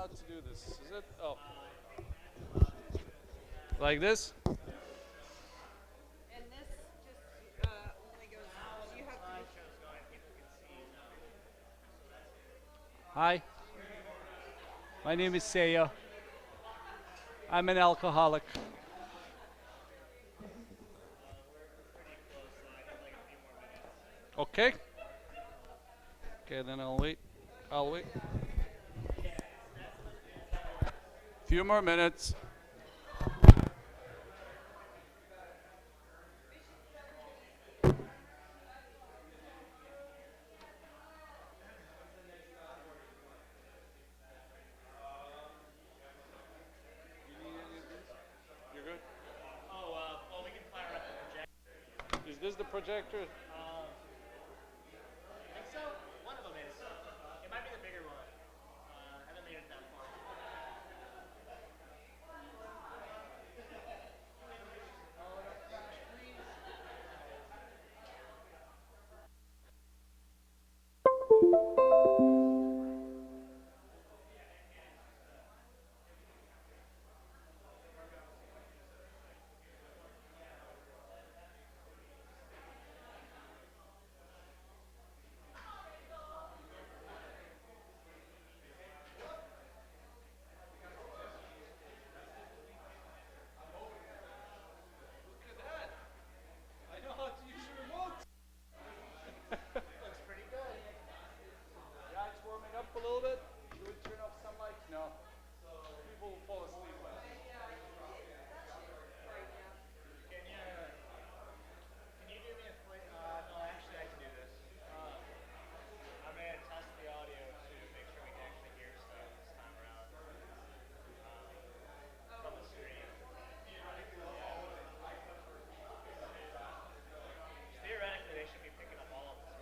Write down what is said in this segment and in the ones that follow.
how to do this. Is it? Oh. Like this? And this just only goes. You have to. Hi. My name is Seiya. I'm an alcoholic. Okay. Okay, then I'll wait. I'll wait. Few more minutes. You're good? We can fire up the projector. Is this the projector? I think so. One of them is. It might be the bigger one. I haven't made it that far. I know how to use the remote. Looks pretty good. Yeah, it's warming up a little bit. Should we turn off some lights? No. People will fall asleep. Can you do me a play? No, actually, I can do this. I'm gonna test the audio to make sure we can actually hear stuff this time around from the screen. Theoretically, they should be picking up all of this.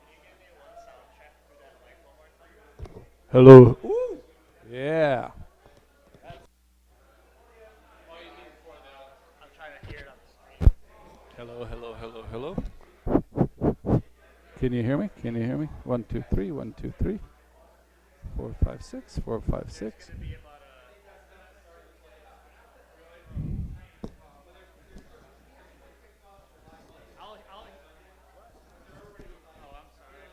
Can you give me one sound check through that mic one more time? Hello. Yeah. I'm trying to hear it on the screen. Hello, hello, hello, hello. Can you hear me? Can you hear me? 1, 2, 3, 1, 2, 3. 4, 5, 6, 4, 5, 6. It'd be about a. I'll. Oh, I'm sorry.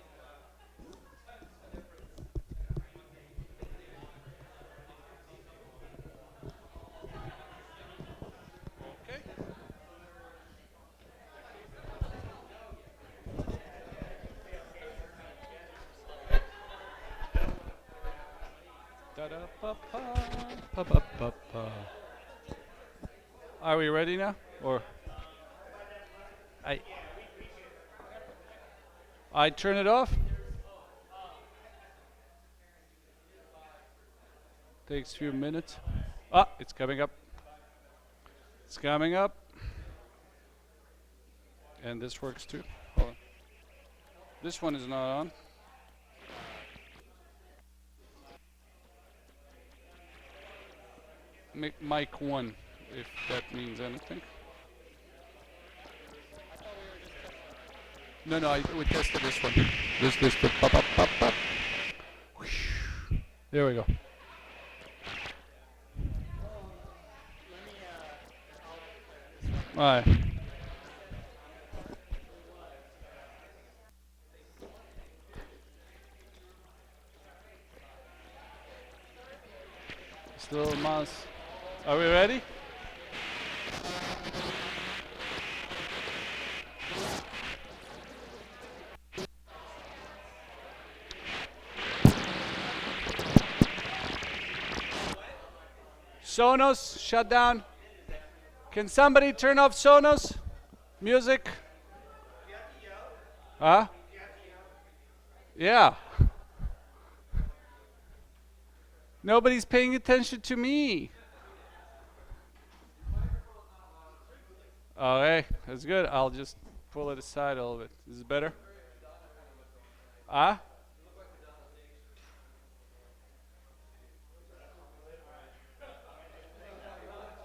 Okay. Da-da-pa-pa, Are we ready now? Or I I turn it off? Takes a few minutes. Ah, it's coming up. It's coming up. And this works too. Hold on. This one is not on. Mic 1, if that means anything. No, no, we tested this one. This the pop, pop, pop, pop. There we go. All right. Still mouse. Are we ready? Sonos, shut down. Can somebody turn off Sonos? Music? Huh? Yeah. Nobody's paying attention to me. Okay, that's good. I'll just pull it aside a little bit. Is it better? Ah?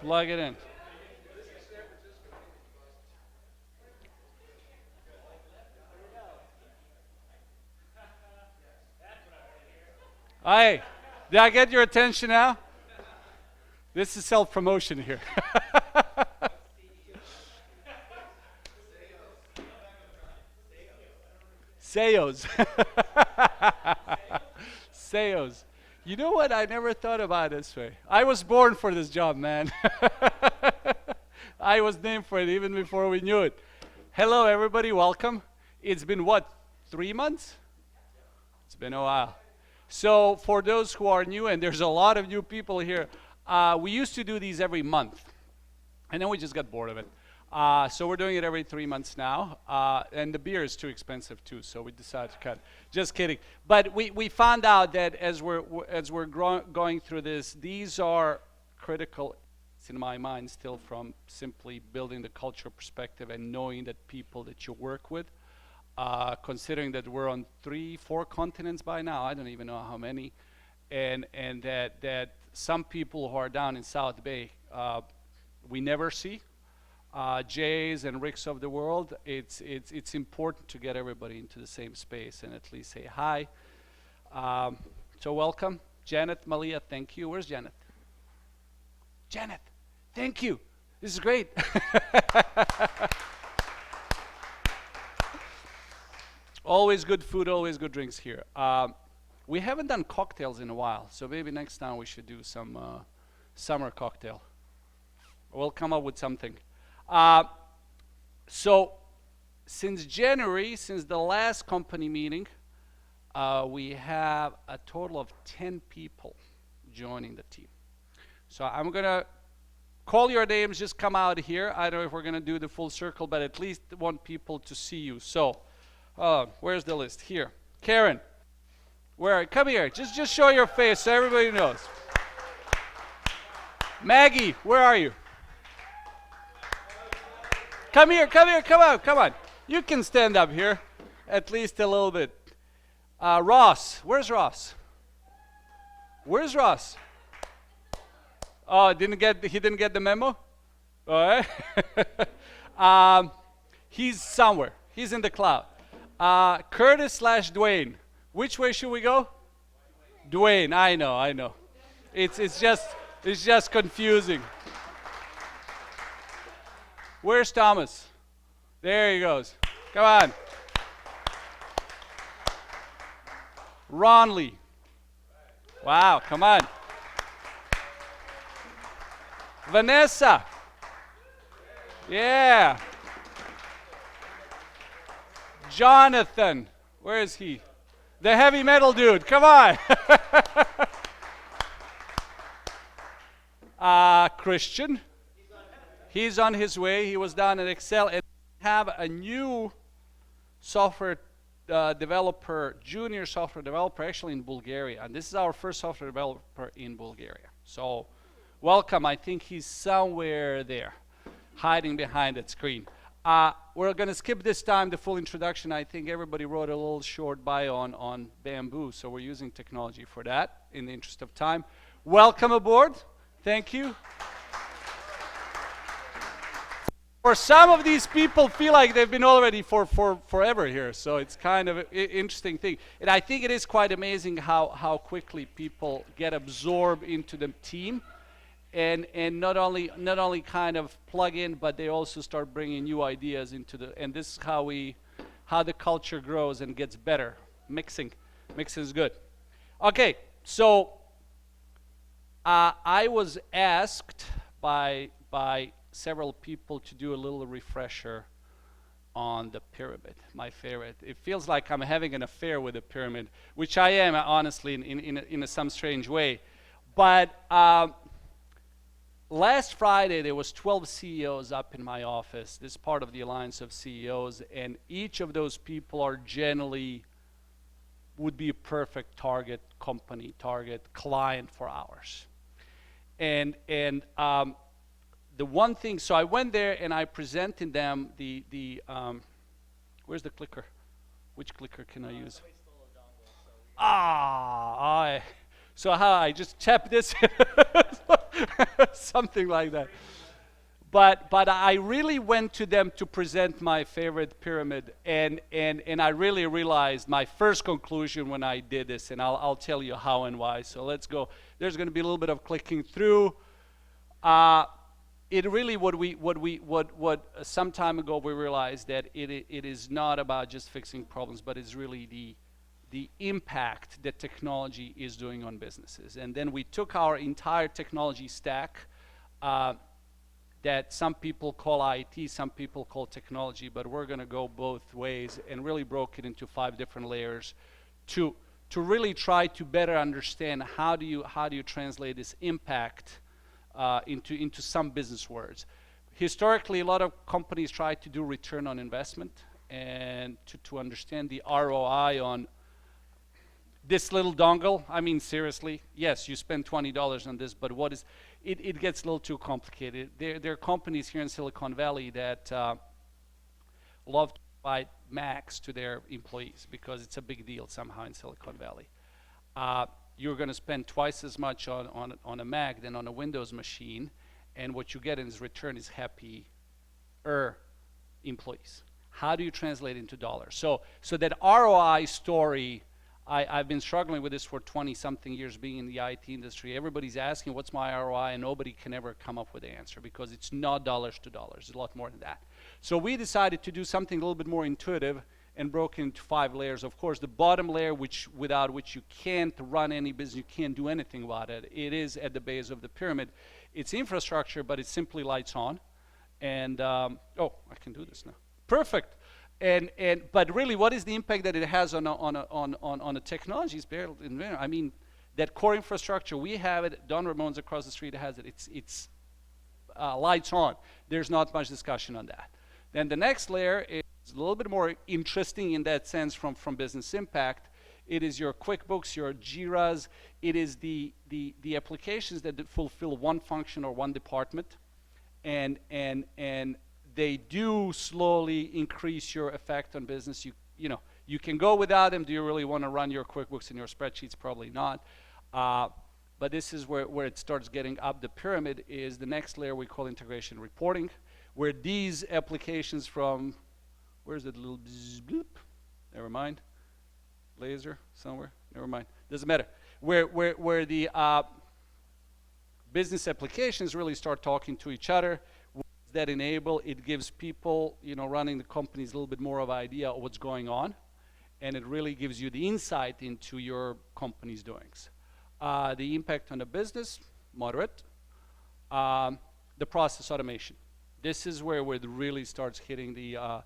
Plug it in. Hey, did I get your attention now? This is self-promotion here. Seos. Seos. You know what? I never thought about it this way. I was born for this job, man. I was named for it even before we knew it. Hello, everybody. Welcome. It's been what? 3 months? It's been a while. So for those who are new, and there's a lot of new people here, we used to do these every month. And then we just got bored of it. So we're doing it every 3 months now. And the beer is too expensive too, so we decided to cut. Just kidding. But we found out that as we're going through this, these are critical in my mind still from simply building the cultural perspective and knowing that people that you work with, considering that we're on 3-4 continents by now, I don't even know how many, and that some people who are down in South Bay, we never see. Jays and Ricks of the world, it's important to get everybody into the same space and at least say hi. So welcome. Janet, Malia, thank you. Where's Janet? Janet, thank you. This is great. Always good food, always good drinks here. We haven't done cocktails in a while, so maybe next time we should do some summer cocktail. We'll come up with something. So since January, since the last company meeting, we have a total of 10 people joining the team. So I'm gonna call your names, just come out here. I don't know if we're gonna do the full circle, but at least want people to see you. So, where's the list? Here. Karen, where? Come here, just show your face so everybody knows. Maggie, where are you? Come here, come on. You can stand up here, at least a little bit. Ross, where's Ross? Where's Ross? Oh, he didn't get the memo? All right. He's somewhere. He's in the cloud. Curtis / Dwayne. Which way should we go? Dwayne, I know. It's just confusing. Where's Thomas? There he goes. Come on. Ron Lee. Wow, come on. Vanessa. Yeah. Jonathan. Where is he? The heavy metal dude. Come on. Christian. He's on his way. He was down at Excel, and have a new software developer, junior software developer, actually in Bulgaria. And this is our first software developer in Bulgaria. So welcome. I think he's somewhere there, hiding behind that screen. We're going to skip this time the full introduction. I think everybody wrote a little short bio on Bamboo, so we're using technology for that in the interest of time. Welcome aboard. Thank you. For some of these people feel like they've been already for forever here, so it's kind of an interesting thing. And I think it is quite amazing how quickly people get absorbed into the team, and not only kind of plug in, but they also start bringing new ideas into and this is how the culture grows and gets better. Mixing is good. Okay, so I was asked by several people to do a little refresher on the pyramid, my favorite. It feels like I'm having an affair with the pyramid, which I am, honestly, in some strange way. But last Friday, there was 12 CEOs up in my office. This is part of the Alliance of CEOs, and each of those people are generally would be a perfect target company, target client for ours. And the one thing, so I went there and I presented them where's the clicker? Which clicker can I use? Somebody stole a dongle, so we So how I just tap this, something like that. But I really went to them to present my favorite pyramid, and I really realized my first conclusion when I did this, and I'll tell you how and why. So let's go. There's going to be a little bit of clicking through. It really what some time ago we realized that it is not about just fixing problems, but it's really the impact that technology is doing on businesses. And then we took our entire technology stack. That some people call IT, some people call technology, but we're going to go both ways and really broke it into 5 different layers to really try to better understand how do you translate this impact into some business words. Historically, a lot of companies try to do return on investment and to understand the ROI on this little dongle. I mean, seriously, yes, you spend $20 on this, but what is it gets a little too complicated. There are companies here in Silicon Valley that love to provide Macs to their employees because it's a big deal somehow in Silicon Valley. You're going to spend twice as much on a Mac than on a Windows machine, and what you get in return is happier employees. How do you translate into dollars? So that ROI story, I've been struggling with this for 20-something years being in the IT industry. Everybody's asking, what's my ROI? And nobody can ever come up with the answer because it's not dollars to dollars. It's a lot more than that. So we decided to do something a little bit more intuitive and broke into 5 layers. Of course, the bottom layer, without which you can't run any business, you can't do anything about it. It is at the base of the pyramid. It's infrastructure, but it's simply lights on. And, oh, I can do this now. Perfect. But really, what is the impact that it has on a technology? I mean, that core infrastructure, we have it. Don Ramon's across the street has it. It's lights on. There's not much discussion on that. Then the next layer is a little bit more interesting in that sense from business impact. It is your QuickBooks, your Jiras. It is the applications that fulfill one function or one department, and they do slowly increase your effect on business. You know, you can go without them. Do you really want to run your QuickBooks and your spreadsheets? Probably not. But this is where it starts getting up the pyramid, is the next layer we call integration reporting, where these applications from, where's that little bloop? Never mind. Laser somewhere? Never mind. Doesn't matter. Where the business applications really start talking to each other. That enable, it gives people, running the companies a little bit more of an idea of what's going on, and it really gives you the insight into your company's doings. The impact on the business, moderate. The process automation. This is where it really starts hitting the,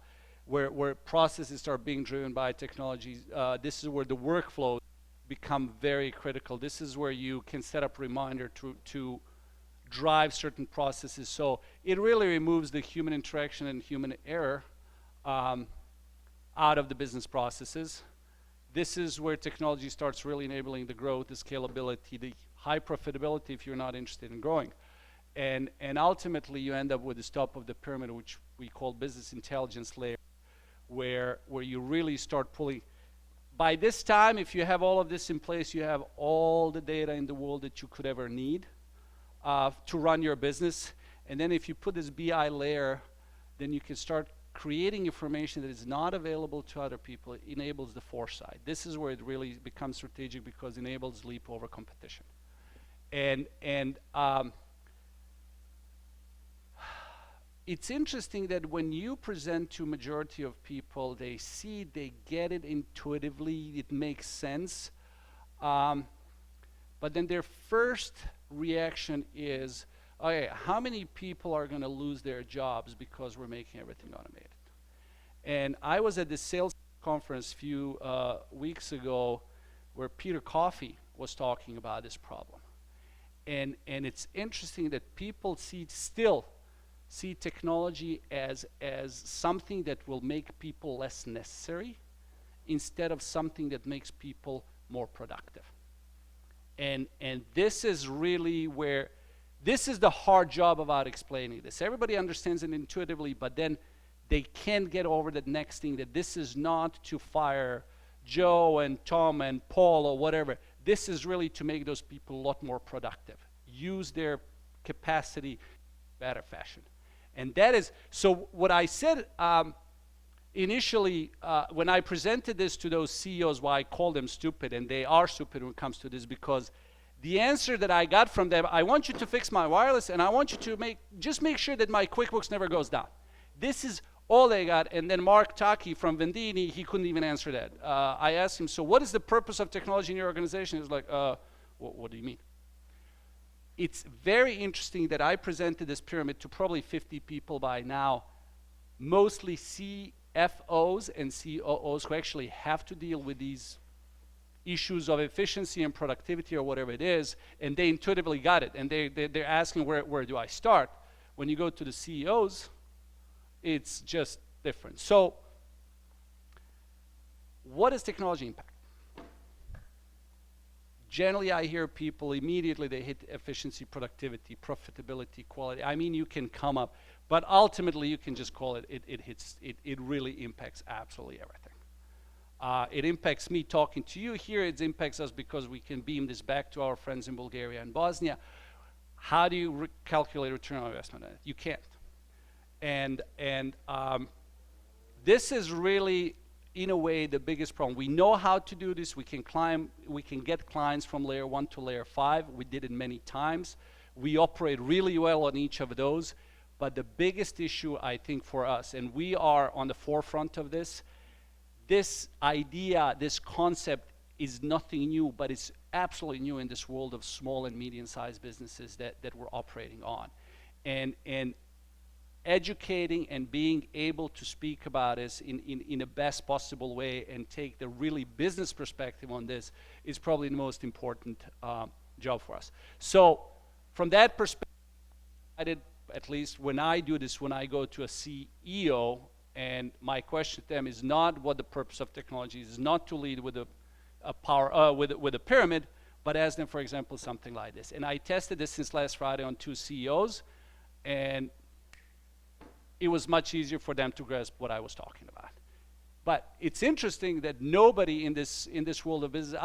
where processes start being driven by technologies. This is where the workflows become very critical. This is where you can set up reminder to drive certain processes. So it really removes the human interaction and human error out of the business processes. This is where technology starts really enabling the growth, the scalability, the high profitability if you're not interested in growing. And ultimately you end up with the top of the pyramid, which we call business intelligence layer, where you really start pulling. By this time, if you have all of this in place, you have all the data in the world that you could ever need to run your business. And then if you put this BI layer, then you can start creating information that is not available to other people. It enables the foresight. This is where it really becomes strategic, because it enables leap over competition. And it's interesting that when you present to majority of people, they get it intuitively, it makes sense. But then their first reaction is, okay, how many people are going to lose their jobs because we're making everything automated? And I was at this sales conference a few weeks ago where Peter Coffey was talking about this problem. And it's interesting that people still see technology as something that will make people less necessary instead of something that makes people more productive. And this is really where This is the hard job about explaining this. Everybody understands it intuitively, but then they can't get over the next thing, that this is not to fire Joe and Tom and Paul or whatever. This is really to make those people a lot more productive. Use their capacity in better fashion. And that is, so what I said initially, when I presented this to those CEOs, why I call them stupid, and they are stupid when it comes to this, because the answer that I got from them, I want you to fix my wireless, and I want you to just make sure that my QuickBooks never goes down. This is all they got. And then Mark Taki from Vendini, he couldn't even answer that. I asked him, so what is the purpose of technology in your organization? He's like, what do you mean? It's very interesting that I presented this pyramid to probably 50 people by now, mostly CFOs and COOs who actually have to deal with these issues of efficiency and productivity or whatever it is, and they intuitively got it, and they're asking, where do I start? When you go to the CEOs, it's just different. So what is technology impact? Generally, I hear people immediately, they hit efficiency, productivity, profitability, quality. I mean, you can come up, but ultimately you can just call it, it really impacts absolutely everything. It impacts me talking to you here. It impacts us because we can beam this back to our friends in Bulgaria and Bosnia. How do you calculate return on investment on it? You can't. And this is really, in a way, the biggest problem. We know how to do this. We can get clients from layer 1 to layer 5. We did it many times. We operate really well on each of those. But the biggest issue, I think, for us, and we are on the forefront of this idea, this concept is nothing new, but it's absolutely new in this world of small and medium-sized businesses that we're operating on. And educating and being able to speak about this in the best possible way and take the really business perspective on this is probably the most important job for us. So from that perspective, at least when I do this, when I go to a CEO, and my question to them is not what the purpose of technology is, not to lead with with a pyramid, but ask them, for example, something like this. And I tested this since last Friday on 2 CEOs, and it was much easier for them to grasp what I was talking about. But it's interesting that nobody in this world of business,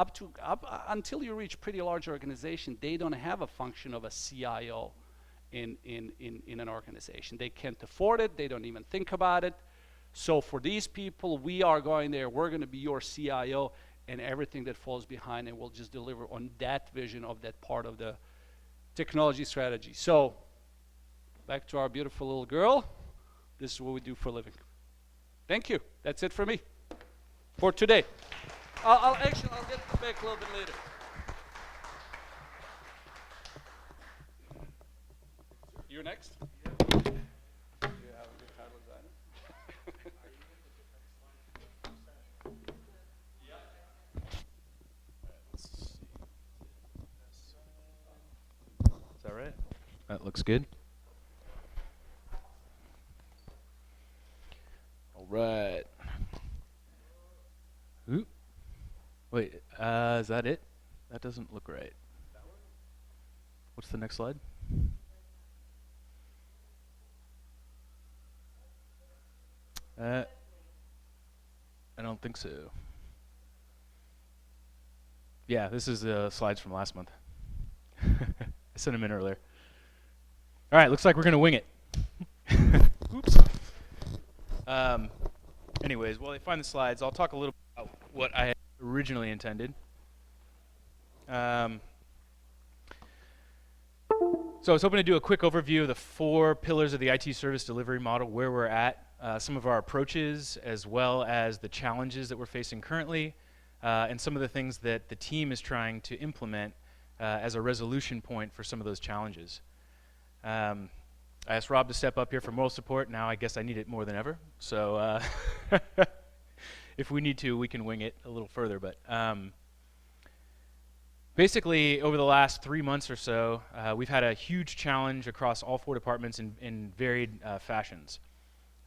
until you reach pretty large organization, they don't have a function of a CIO in an organization. They can't afford it. They don't even think about it. So for these people, we are going there. We're going to be your CIO, and everything that falls behind it will just deliver on that vision of that part of the technology strategy. So back to our beautiful little girl. This is what we do for a living. Thank you. That's it for me for today. I'll get back a little bit later. You're next. You have a good title designer. Is that right? That looks good. All right. Ooh. Wait, is that it? That doesn't look right. What's the next slide? I don't think so. Yeah, this is the slides from last month. I sent them in earlier. All right, looks like we're going to wing it. Oops. Anyways, while they find the slides, I'll talk a little bit about what I had originally intended. So I was hoping to do a quick overview of the 4 pillars of the IT service delivery model, where we're at, some of our approaches, as well as the challenges that we're facing currently, and some of the things that the team is trying to implement as a resolution point for some of those challenges. I asked Rob to step up here for moral support. Now I guess I need it more than ever. So if we need to, we can wing it a little further. But basically, over the last 3 months or so, we've had a huge challenge across all 4 departments in varied fashions.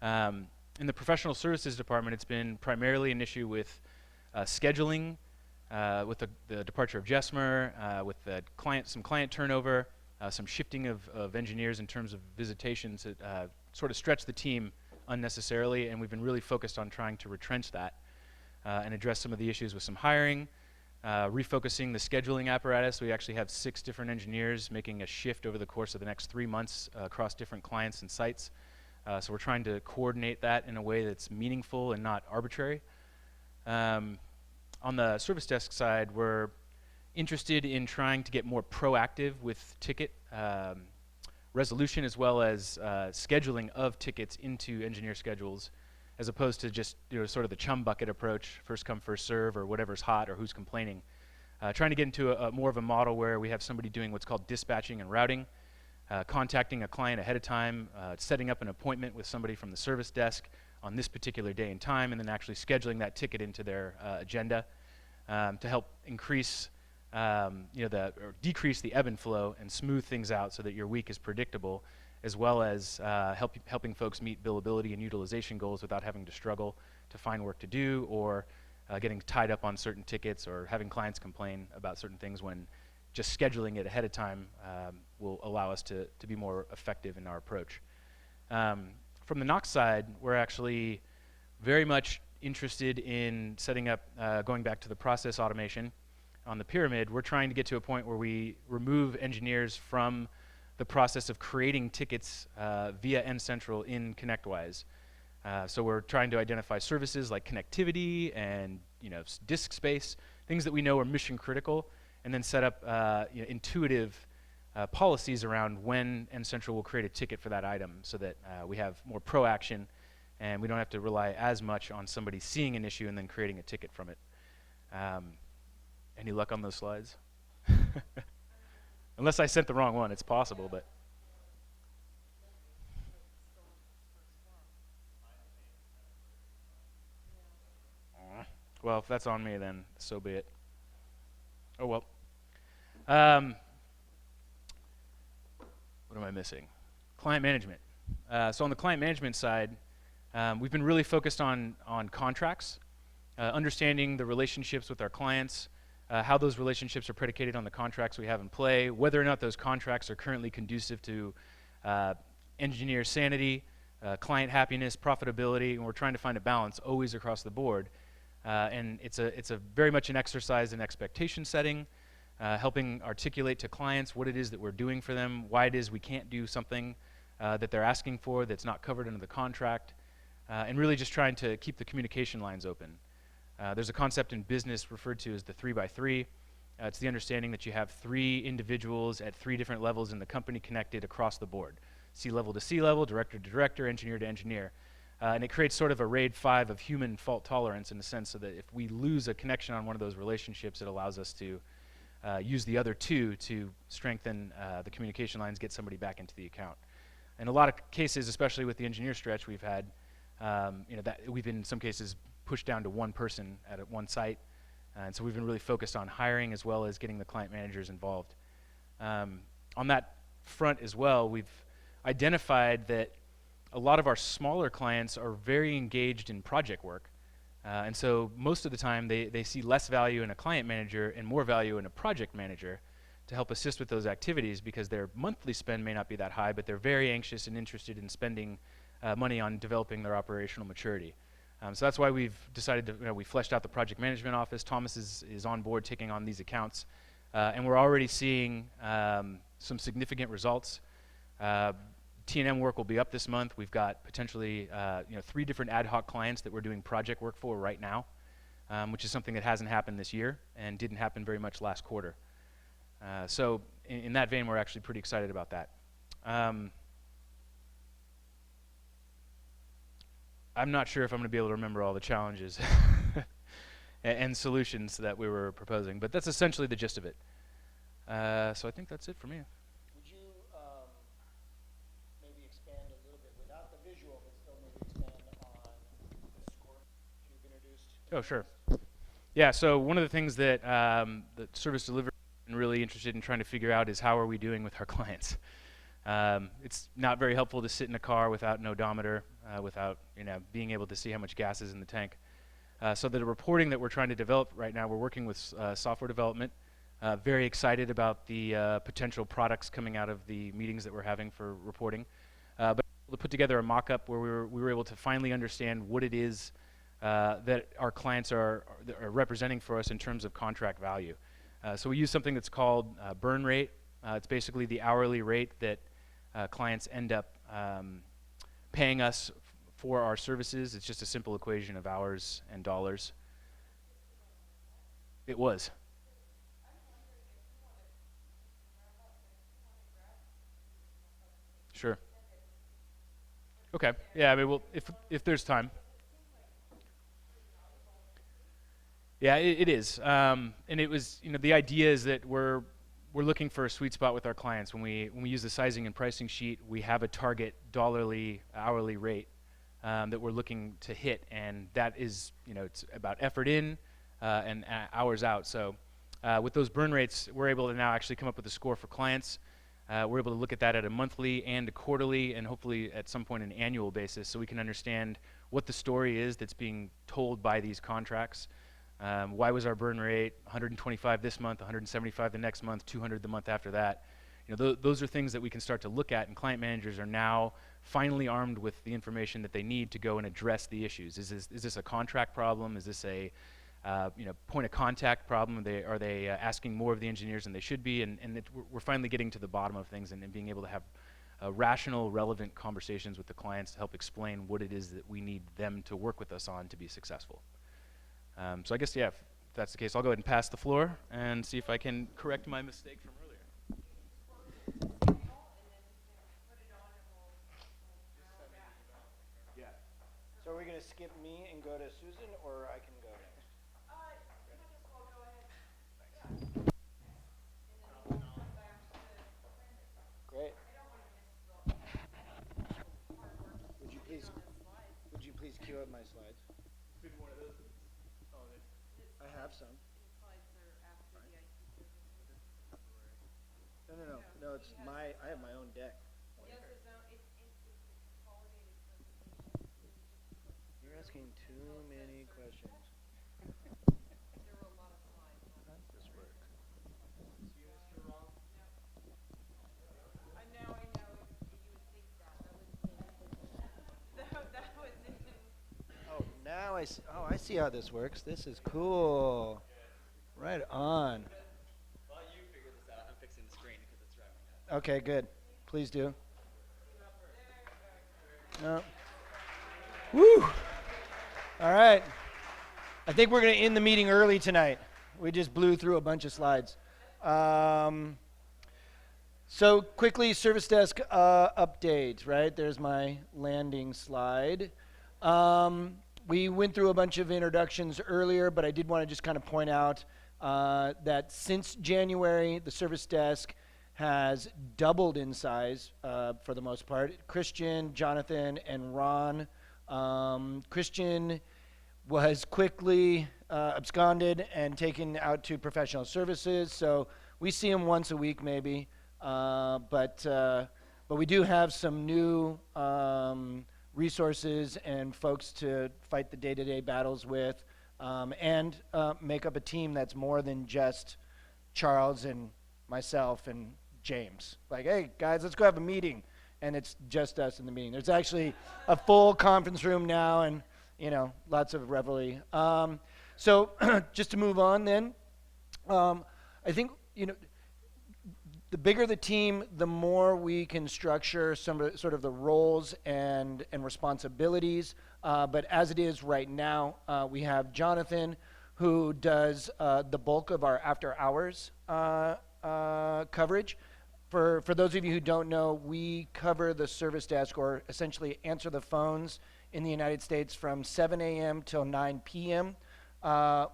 In the professional services department, it's been primarily an issue with scheduling, with the departure of Jesmer, with some client turnover, some shifting of engineers in terms of visitations that sort of stretch the team unnecessarily, and we've been really focused on trying to retrench that and address some of the issues with some hiring, refocusing the scheduling apparatus. We actually have 6 different engineers making a shift over the course of the next 3 months across different clients and sites. So we're trying to coordinate that in a way that's meaningful and not arbitrary. On the service desk side, we're interested in trying to get more proactive with ticket resolution, as well as scheduling of tickets into engineer schedules, as opposed to just sort of the chum bucket approach, first come, first serve, or whatever's hot or who's complaining. Trying to get into a more of a model where we have somebody doing what's called dispatching and routing, contacting a client ahead of time, setting up an appointment with somebody from the service desk on this particular day and time, and then actually scheduling that ticket into their agenda to help increase or decrease the ebb and flow and smooth things out so that your week is predictable, as well as helping folks meet billability and utilization goals without having to struggle to find work to do, or getting tied up on certain tickets, or having clients complain about certain things, when just scheduling it ahead of time will allow us to be more effective in our approach. From the Knox side, we're actually very much interested in setting up, going back to the process automation on the pyramid. We're trying to get to a point where we remove engineers from the process of creating tickets via N-Central in ConnectWise. So we're trying to identify services like connectivity and disk space, things that we know are mission critical, and then set up intuitive policies around when N-Central will create a ticket for that item, so that we have more pro-action and we don't have to rely as much on somebody seeing an issue and then creating a ticket from it. Any luck on those slides? Unless I sent the wrong one, it's possible, but. Well, if that's on me, then so be it. Oh well. What am I missing? Client management. So on the client management side, we've been really focused on contracts, understanding the relationships with our clients, how those relationships are predicated on the contracts we have in play, whether or not those contracts are currently conducive to engineer sanity, client happiness, profitability, and we're trying to find a balance always across the board. And it's a very much an exercise in expectation setting, helping articulate to clients what it is that we're doing for them, why it is we can't do something that they're asking for that's not covered under the contract, and really just trying to keep the communication lines open. There's a concept in business referred to as the 3x3. It's the understanding that you have 3 individuals at 3 different levels in the company connected across the board. C-level to C-level, director to director, engineer to engineer. And it creates sort of a RAID 5 of human fault tolerance, in the sense so that if we lose a connection on one of those relationships, it allows us to use the other 2 to strengthen the communication lines, get somebody back into the account. In a lot of cases, especially with the engineer stretch, we've had, that we've been in some cases pushed down to 1 person at one site. And so we've been really focused on hiring as well as getting the client managers involved. On that front as well, we've identified that a lot of our smaller clients are very engaged in project work. And so most of the time they see less value in a client manager and more value in a project manager to help assist with those activities, because their monthly spend may not be that high, but they're very anxious and interested in spending money on developing their operational maturity. So that's why we've decided to, we fleshed out the project management office. Thomas is on board taking on these accounts. And we're already seeing some significant results. T&M work will be up this month. We've got potentially 3 different ad hoc clients that we're doing project work for right now, which is something that hasn't happened this year and didn't happen very much last quarter. So in that vein, we're actually pretty excited about that. I'm not sure if I'm going to be able to remember all the challenges and solutions that we were proposing, but that's essentially the gist of it. So I think that's it for me. Would you maybe expand a little bit without the visual, but still maybe expand on the score you've introduced? Oh, sure. Yeah, so one of the things that the service delivery has been really interested in trying to figure out is how are we doing with our clients. It's not very helpful to sit in a car without an odometer, without being able to see how much gas is in the tank. So the reporting that we're trying to develop right now, we're working with software development Very excited about the potential products coming out of the meetings that we're having for reporting. But to put together a mock-up where we were able to finally understand what it is that our clients are representing for us in terms of contract value. So we use something that's called burn rate. It's basically the hourly rate that clients end up paying us for our services. It's just a simple equation of hours and dollars. It was. Sure. Okay. Yeah, I mean, well, if there's time. Yeah, it is. And it was, the idea is that we're looking for a sweet spot with our clients. When we use the sizing and pricing sheet, we have a target hourly rate that we're looking to hit, and that is, it's about effort in and hours out. So with those burn rates, we're able to now actually come up with a score for clients. We're able to look at that at a monthly and a quarterly and hopefully at some point an annual basis, so we can understand what the story is that's being told by these contracts. Why was our burn rate 125 this month, 175 the next month, 200 the month after that? Those are things that we can start to look at, and client managers are now finally armed with the information that they need to go and address the issues. Is this a contract problem? Is this a point of contact problem? Are they asking more of the engineers than they should be? And we're finally getting to the bottom of things and being able to have rational, relevant conversations with the clients to help explain what it is that we need them to work with us on to be successful. So I guess, yeah, if that's the case, I'll go ahead and pass the floor and see if I can correct my mistake from earlier. Yeah. So are we going to skip me and go to Susan, or I can go next? Great. Would you please queue up my slides? I have some. No, it's I have my own deck. You're asking too many questions. How does this work? Oh, now I see. Oh, I see how this works. This is cool. Right on. While you figure this out, I'm fixing the screen because it's right. Okay, good. Please do. No. Woo! All right. I think we're going to end the meeting early tonight. We just blew through a bunch of slides. So quickly, service desk updates, right? There's my landing slide. We went through a bunch of introductions earlier, but I did want to just kind of point out that since January, the service desk has doubled in size for the most part. Christian, Jonathan, and Ron. Christian was quickly absconded and taken out to professional services, so we see him once a week maybe. But we do have some new resources and folks to fight the day-to-day battles with, and make up a team that's more than just Charles and myself and James. Like, hey, guys, let's go have a meeting. And it's just us in the meeting. There's actually a full conference room now and, lots of revelry. So just to move on then, I think, the bigger the team, the more we can structure some sort of the roles and responsibilities. But as it is right now, we have Jonathan, who does the bulk of our after hours coverage. For those of you who don't know, we cover the service desk, or essentially answer the phones in the United States from 7 a.m. till 9 p.m.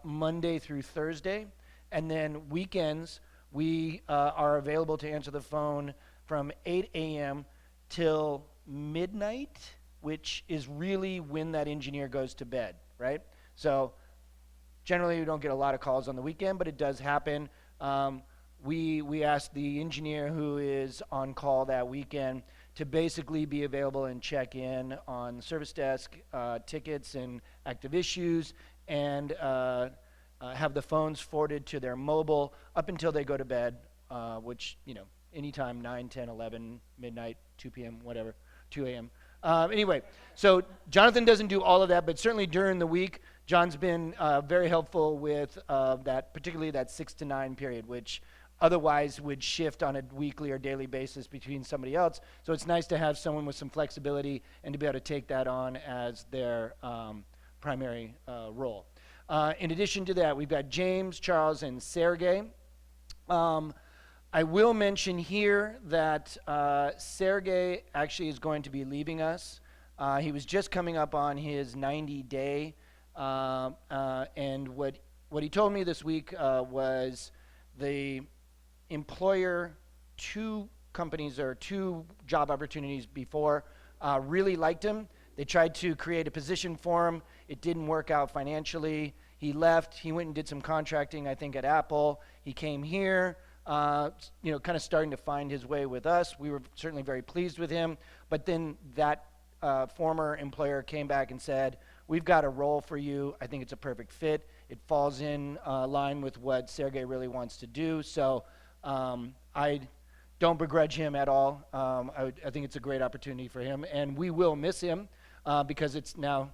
Monday through Thursday. And then weekends, we are available to answer the phone from 8 a.m. till midnight, which is really when that engineer goes to bed, right? So generally we don't get a lot of calls on the weekend, but it does happen. We ask the engineer who is on call that weekend to basically be available and check in on service desk tickets and active issues, and have the phones forwarded to their mobile up until they go to bed, which, anytime 9, 10, 11, midnight, 2 p.m., whatever, 2 a.m. Anyway, so Jonathan doesn't do all of that, but certainly during the week, John's been very helpful with that, particularly that 6 to 9 period, which otherwise would shift on a weekly or daily basis between somebody else. So it's nice to have someone with some flexibility and to be able to take that on as their primary role. In addition to that, we've got James, Charles, and Sergey. I will mention here that Sergey actually is going to be leaving us. He was just coming up on his 90-day, and what he told me this week was the employer, 2 companies or 2 job opportunities before really liked him. They tried to create a position for him. It didn't work out financially. He left. He went and did some contracting, I think, at Apple. He came here, kind of starting to find his way with us. We were certainly very pleased with him. But then that former employer came back and said, we've got a role for you. I think it's a perfect fit. It falls in line with what Sergey really wants to do. So I don't begrudge him at all. I think it's a great opportunity for him. And we will miss him because it's now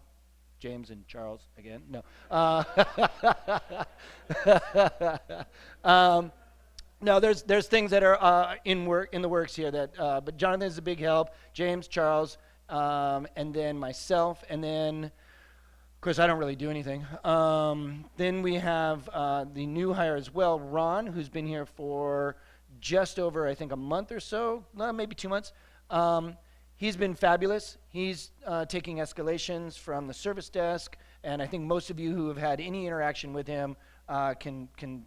James and Charles again. No. No, there's things that are in the works here that, but Jonathan is a big help. James, Charles, and then myself, and then, of course, I don't really do anything. Then we have the new hire as well, Ron, who's been here for just over, I think, a month or so, maybe 2 months. He's been fabulous. He's taking escalations from the service desk, and I think most of you who have had any interaction with him can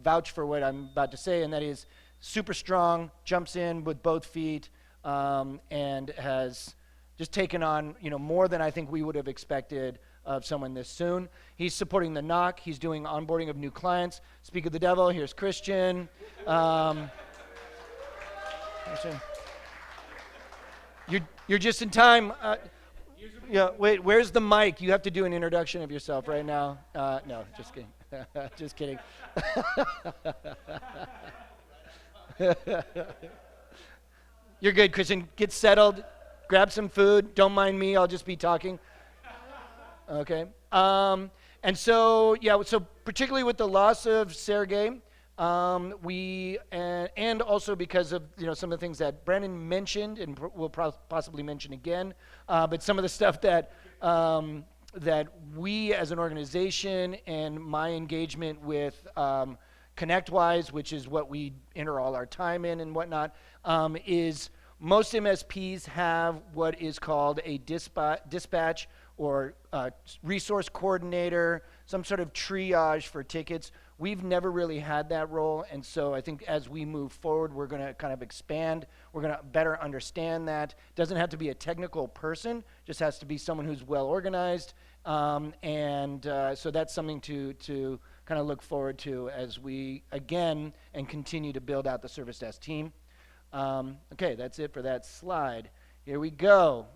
vouch for what I'm about to say, and that is super strong, jumps in with both feet, and has just taken on more than I think we would have expected of someone this soon. He's supporting the knock. He's doing onboarding of new clients. Speak of the devil, here's Christian. You're just in time. Wait, where's the mic? You have to do an introduction of yourself right now. No, just kidding. Just kidding. You're good, Christian. Get settled. Grab some food. Don't mind me. I'll just be talking. Okay. And so, so particularly with the loss of Sergey, we and also because of some of the things that Brandon mentioned and will possibly mention again, but some of the stuff that that we as an organization and my engagement with ConnectWise, which is what we enter all our time in and whatnot, is most MSPs have what is called a dispatch or resource coordinator, some sort of triage for tickets. We've never really had that role, and so I think as we move forward, we're going to kind of expand. We're going to better understand that. It doesn't have to be a technical person, just has to be someone who's well organized, and so that's something to kind of look forward to as we, again, and continue to build out the service desk team. Okay, that's it for that slide. Here we go.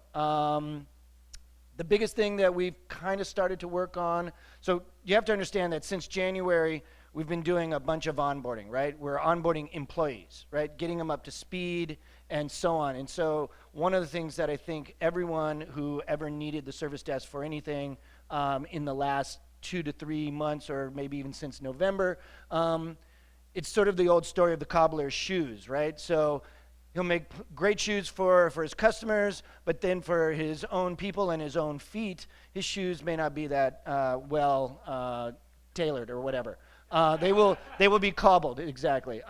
The biggest thing that we've kind of started to work on, so you have to understand that since January, we've been doing a bunch of onboarding, right? We're onboarding employees, right? Getting them up to speed and so on. And so one of the things that I think everyone who ever needed the service desk for anything in the last 2 to 3 months or maybe even since November, it's sort of the old story of the cobbler's shoes, right? So he'll make great shoes for his customers, but then for his own people and his own feet, his shoes may not be that well tailored or whatever. They will be cobbled, exactly.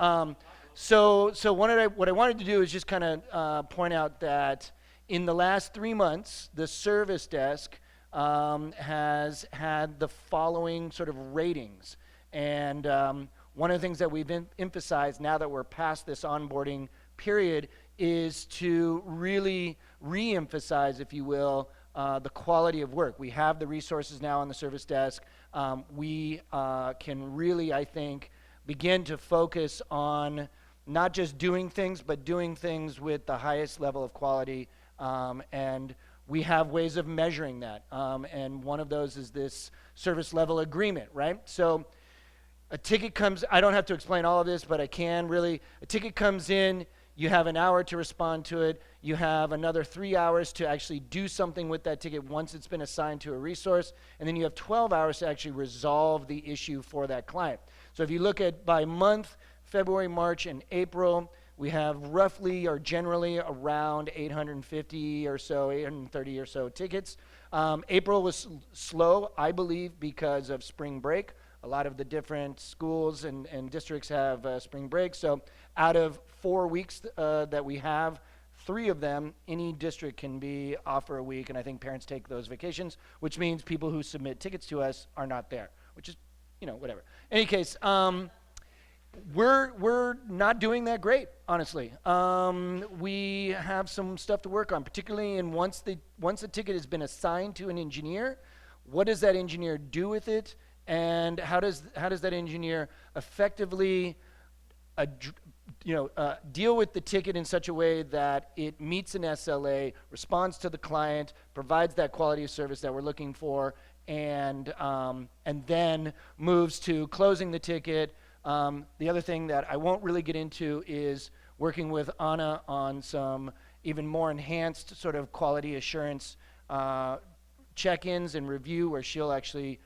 So what I wanted to do is just kind of point out that in the last 3 months, the service desk has had the following sort of ratings. And one of the things that we've emphasized now that we're past this onboarding period is to really re-emphasize, if you will, the quality of work. We have the resources now on the service desk. We can really, I think, begin to focus on not just doing things, but doing things with the highest level of quality. And we have ways of measuring that. And one of those is this service level agreement, right? So a ticket comes, I don't have to explain all of this, but I can really. A ticket comes in, you have an hour to respond to it, you have another 3 hours to actually do something with that ticket once it's been assigned to a resource, and then you have 12 hours to actually resolve the issue for that client. So if you look at by month, February, March, and April, we have roughly or generally around 850 or so, 830 or so tickets. April was slow, I believe, because of spring break. A lot of the different schools and districts have spring break. So out of 4 weeks that we have, 3 of them, any district can be off for a week, and I think parents take those vacations, which means people who submit tickets to us are not there, which is, whatever. In any case, we're not doing that great, honestly. We have some stuff to work on, particularly in once the ticket has been assigned to an engineer, what does that engineer do with it, and how does that engineer effectively deal with the ticket in such a way that it meets an SLA, responds to the client, provides that quality of service that we're looking for, and then moves to closing the ticket. The other thing that I won't really get into is working with Anna on some even more enhanced sort of quality assurance check-ins and review, where she'll actually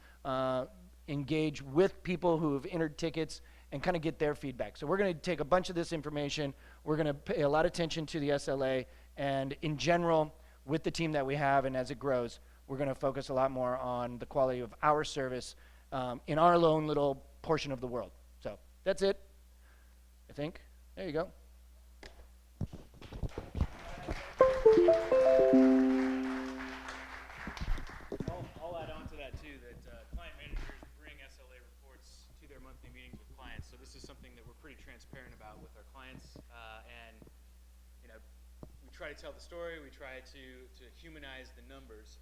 engage with people who have entered tickets and kind of get their feedback. So we're going to take a bunch of this information, we're going to pay a lot of attention to the SLA, and in general, with the team that we have and as it grows, we're going to focus a lot more on the quality of our service in our own little portion of the world. So that's it, I think. There you go. I'll add on to that too, that client managers bring SLA reports to their monthly meetings with clients. So this is something that we're pretty transparent about with our clients, and we try to tell the story, we try to humanize the numbers,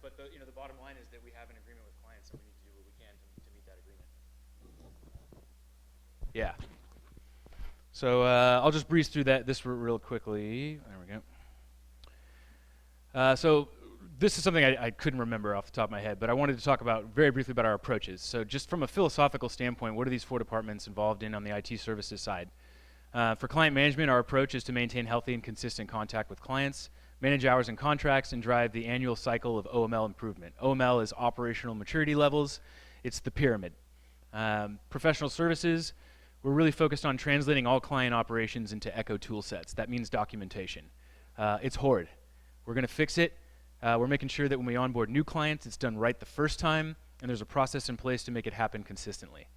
but the bottom line is that we have an agreement with clients, and we need to do what we can to meet that agreement. Yeah. So I'll just breeze through this real quickly. There we go. So this is something I couldn't remember off the top of my head, but I wanted to talk very briefly about our approaches. So just from a philosophical standpoint, what are these 4 departments involved in on the IT services side? For client management, our approach is to maintain healthy and consistent contact with clients, manage hours and contracts, and drive the annual cycle of OML improvement. OML is operational maturity levels. It's the pyramid. Professional services, we're really focused on translating all client operations into Echo tool sets. That means documentation. It's horrid. We're going to fix it. We're making sure that when we onboard new clients, it's done right the first time, and there's a process in place to make it happen consistently.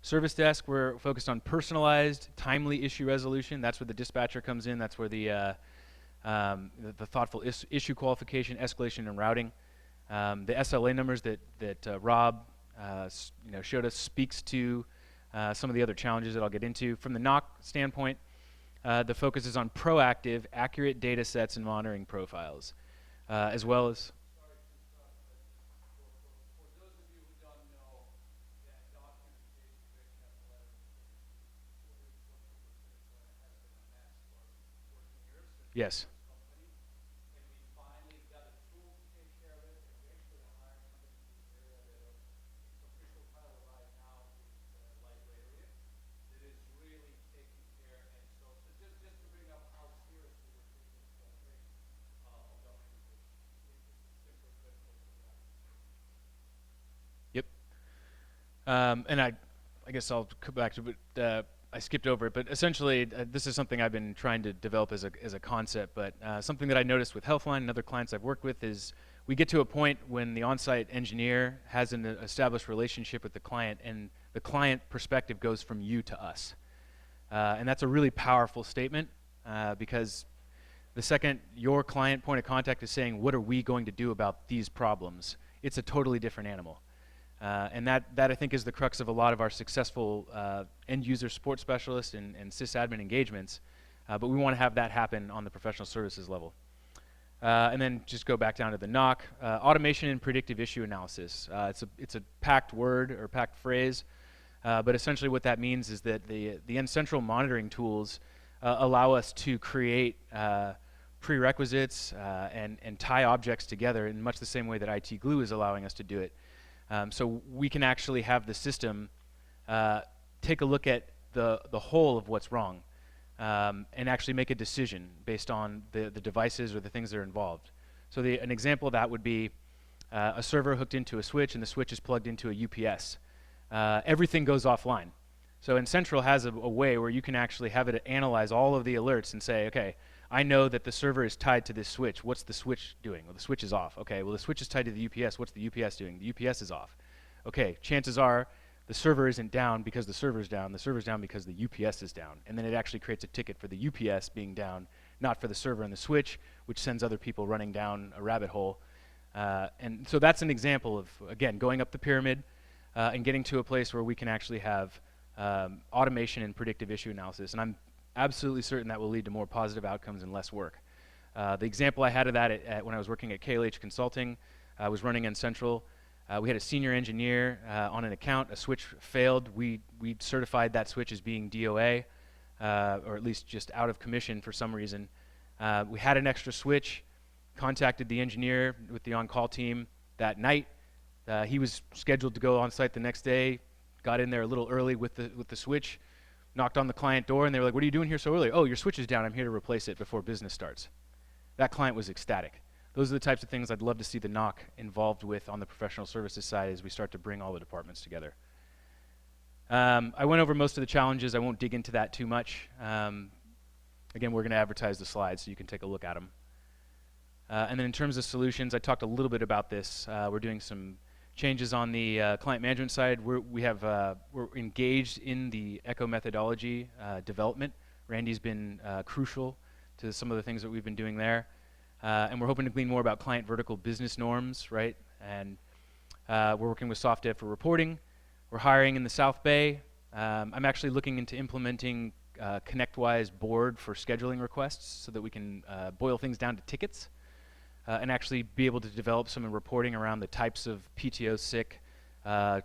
Service desk, we're focused on personalized, timely issue resolution. That's where the dispatcher comes in. That's where the thoughtful issue qualification, escalation, and routing. The SLA numbers that Rob showed us speaks to some of the other challenges that I'll get into. From the NOC standpoint, the focus is on proactive, accurate data sets and monitoring profiles, as well as... Yes. Yep. And I guess I'll come back to it. I skipped over it, but essentially this is something I've been trying to develop as a concept, but something that I noticed with Healthline and other clients I've worked with is we get to a point when the on-site engineer has an established relationship with the client, and the client perspective goes from you to us. And that's a really powerful statement, because the second your client point of contact is saying, what are we going to do about these problems, it's a totally different animal. And that I think is the crux of a lot of our successful end-user support specialist and sysadmin engagements, but we want to have that happen on the professional services level. And then just go back down to the NOC, automation and predictive issue analysis. It's a packed word or packed phrase, but essentially what that means is that the N-Central monitoring tools allow us to create prerequisites and tie objects together in much the same way that IT Glue is allowing us to do it. So we can actually have the system take a look at the whole of what's wrong and actually make a decision based on the devices or the things that are involved. So an example of that would be a server hooked into a switch and the switch is plugged into a UPS. Everything goes offline. So N-central has a way where you can actually have it analyze all of the alerts and say, okay, I know that the server is tied to this switch. What's the switch doing? Well, the switch is off. Okay, well, the switch is tied to the UPS. What's the UPS doing? The UPS is off. Okay, chances are the server isn't down because the server's down. The server's down because the UPS is down. And then it actually creates a ticket for the UPS being down, not for the server and the switch, which sends other people running down a rabbit hole. And so that's an example of, again, going up the pyramid and getting to a place where we can actually have automation and predictive issue analysis. And I'm absolutely certain that will lead to more positive outcomes and less work. The example I had of that when I was working at KLH Consulting, I was running N-central. We had a senior engineer on an account. A switch failed. We certified that switch as being DOA, or at least just out of commission for some reason. We had an extra switch, contacted the engineer with the on-call team that night. He was scheduled to go on site the next day, got in there a little early with the switch, knocked on the client door, and they were like, "What are you doing here so early?" "Oh, your switch is down. I'm here to replace it before business starts." That client was ecstatic. Those are the types of things I'd love to see the NOC involved with on the professional services side as we start to bring all the departments together. I went over most of the challenges. I won't dig into that too much. Again, we're going to advertise the slides so you can take a look at them. And then in terms of solutions, I talked a little bit about this. We're doing some changes on the client management side. We're engaged in the Echo methodology development. Randy's been crucial to some of the things that we've been doing there. And we're hoping to glean more about client vertical business norms, right? And we're working with SoftDev for reporting. We're hiring in the South Bay. I'm actually looking into implementing ConnectWise board for scheduling requests so that we can boil things down to tickets and actually be able to develop some reporting around the types of PTO sick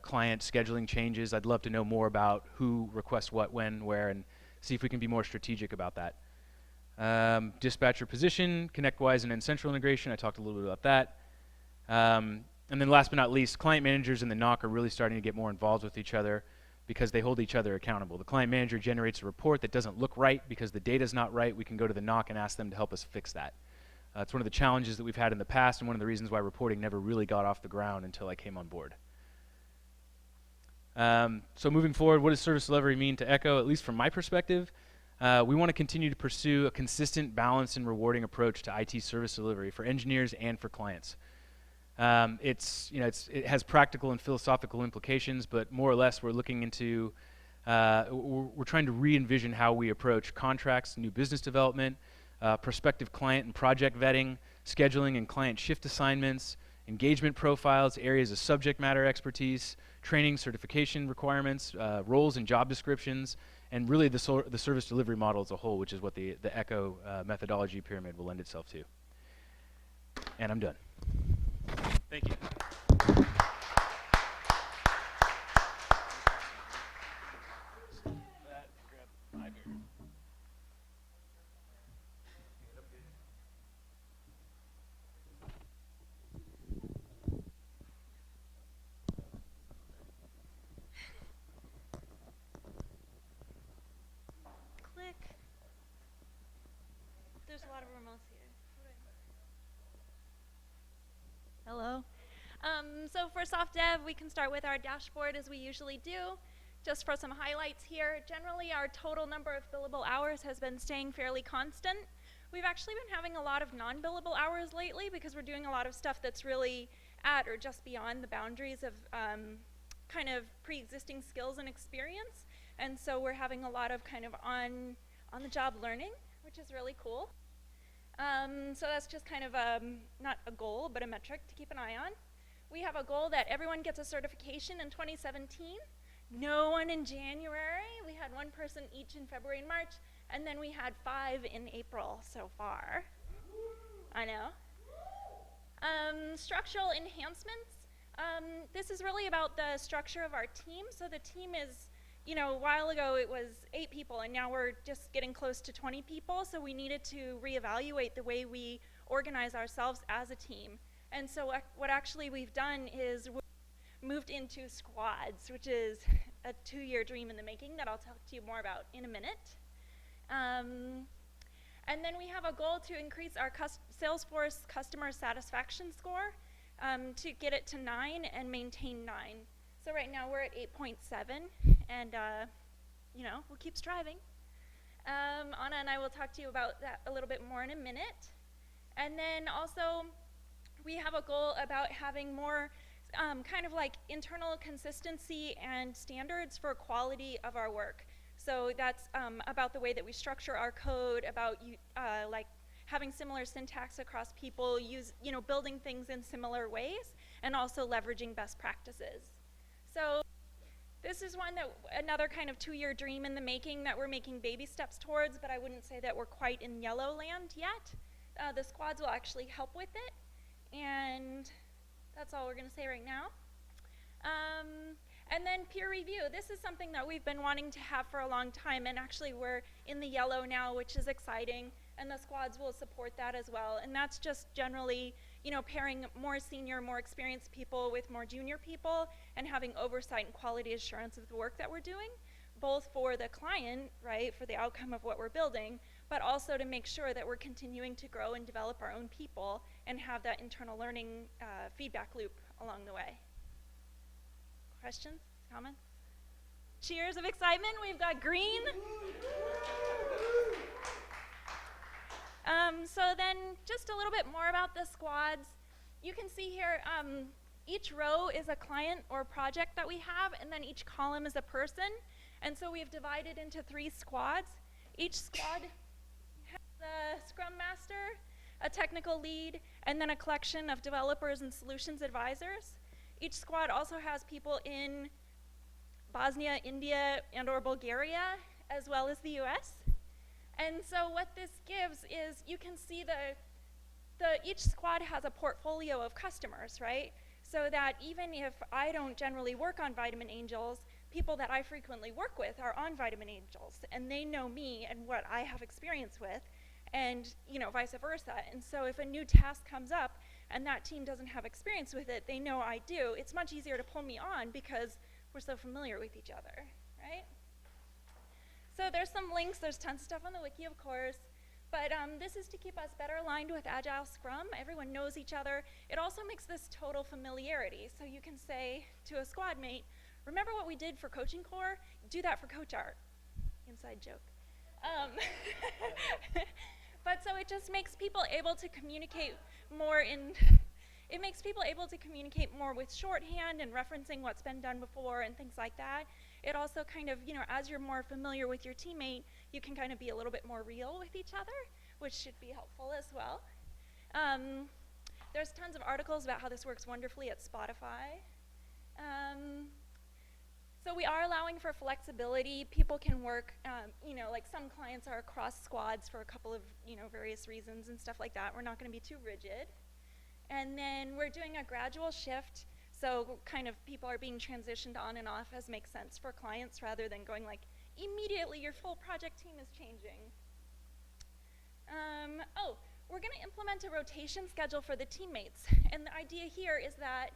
client scheduling changes. I'd love to know more about who requests what, when, where, and see if we can be more strategic about that. Dispatcher position, ConnectWise and N-central integration. I talked a little bit about that. And then last but not least, client managers and the NOC are really starting to get more involved with each other because they hold each other accountable. The client manager generates a report that doesn't look right because the data's not right. We can go to the NOC and ask them to help us fix that. It's one of the challenges that we've had in the past and one of the reasons why reporting never really got off the ground until I came on board. So moving forward, what does service delivery mean to Echo? At least from my perspective, we want to continue to pursue a consistent, balanced, and rewarding approach to IT service delivery for engineers and for clients. It has practical and philosophical implications, but more or less we're looking into, we're trying to re-envision how we approach contracts, new business development, prospective client and project vetting, scheduling and client shift assignments, engagement profiles, areas of subject matter expertise, training, certification requirements, roles and job descriptions, and really the service delivery model as a whole, which is what the Echo methodology pyramid will lend itself to. And I'm done. Thank you. Click. There's a lot of remotes here. Hello. So for SoftDev, we can start with our dashboard as we usually do. Just for some highlights here, generally our total number of billable hours has been staying fairly constant. We've actually been having a lot of non-billable hours lately because we're doing a lot of stuff that's really at or just beyond the boundaries of kind of pre-existing skills and experience. And so we're having a lot of kind of on-the-job learning, which is really cool. So that's just kind of not a goal, but a metric to keep an eye on. We have a goal that everyone gets a certification in 2017. No one in January. We had one person each in February and March, and then we had 5 in April so far. I know. Structural enhancements. This is really about the structure of our team. So the team is you know, a while ago it was 8 people, and now we're just getting close to 20 people, so we needed to reevaluate the way we organize ourselves as a team. And so what actually we've done is moved into squads, which is a 2-year dream in the making that I'll talk to you more about in a minute. And then we have a goal to increase our Salesforce customer satisfaction score to get it to 9 and maintain 9. So right now we're at 8.7, and you know, we'll keep striving. Anna and I will talk to you about that a little bit more in a minute. And then also, we have a goal about having more kind of like internal consistency and standards for quality of our work. So that's about the way that we structure our code, about like having similar syntax across people, building things in similar ways, and also leveraging best practices. So this is another kind of 2-year dream in the making that we're making baby steps towards, but I wouldn't say that we're quite in yellow land yet. The squads will actually help with it, and that's all we're going to say right now. And then peer review. This is something that we've been wanting to have for a long time, and actually we're in the yellow now, which is exciting, and the squads will support that as well. And that's just generally, pairing more senior, more experienced people with more junior people and having oversight and quality assurance of the work that we're doing, both for the client, right, for the outcome of what we're building, but also to make sure that we're continuing to grow and develop our own people and have that internal learning feedback loop along the way. Questions? Comments? Cheers of excitement. We've got green. So then just a little bit more about the squads. You can see here each row is a client or project that we have, and then each column is a person. And so we've divided into 3 squads. Each squad has a scrum master, a technical lead, and then a collection of developers and solutions advisors. Each squad also has people in Bosnia, India, and/or Bulgaria, as well as the US. And so what this gives is you can see each squad has a portfolio of customers, right? So that even if I don't generally work on Vitamin Angels, people that I frequently work with are on Vitamin Angels, and they know me and what I have experience with, and vice versa. And so if a new task comes up and that team doesn't have experience with it, they know I do, it's much easier to pull me on because we're so familiar with each other, right? So there's some links, there's tons of stuff on the wiki, of course, but this is to keep us better aligned with Agile Scrum. Everyone knows each other. It also makes this total familiarity. So you can say to a squad mate, remember what we did for Coaching Core? Do that for Coach Art. Inside joke. But so it just makes people able to communicate more it makes people able to communicate more with shorthand and referencing what's been done before and things like that. It also kind of, as you're more familiar with your teammate, you can kind of be a little bit more real with each other, which should be helpful as well. There's tons of articles about how this works wonderfully at Spotify. So we are allowing for flexibility. People can work, like some clients are across squads for a couple of, various reasons and stuff like that. We're not going to be too rigid. And then we're doing a gradual shift. So kind of people are being transitioned on and off as makes sense for clients rather than going like, immediately your full project team is changing. We're going to implement a rotation schedule for the teammates. And the idea here is that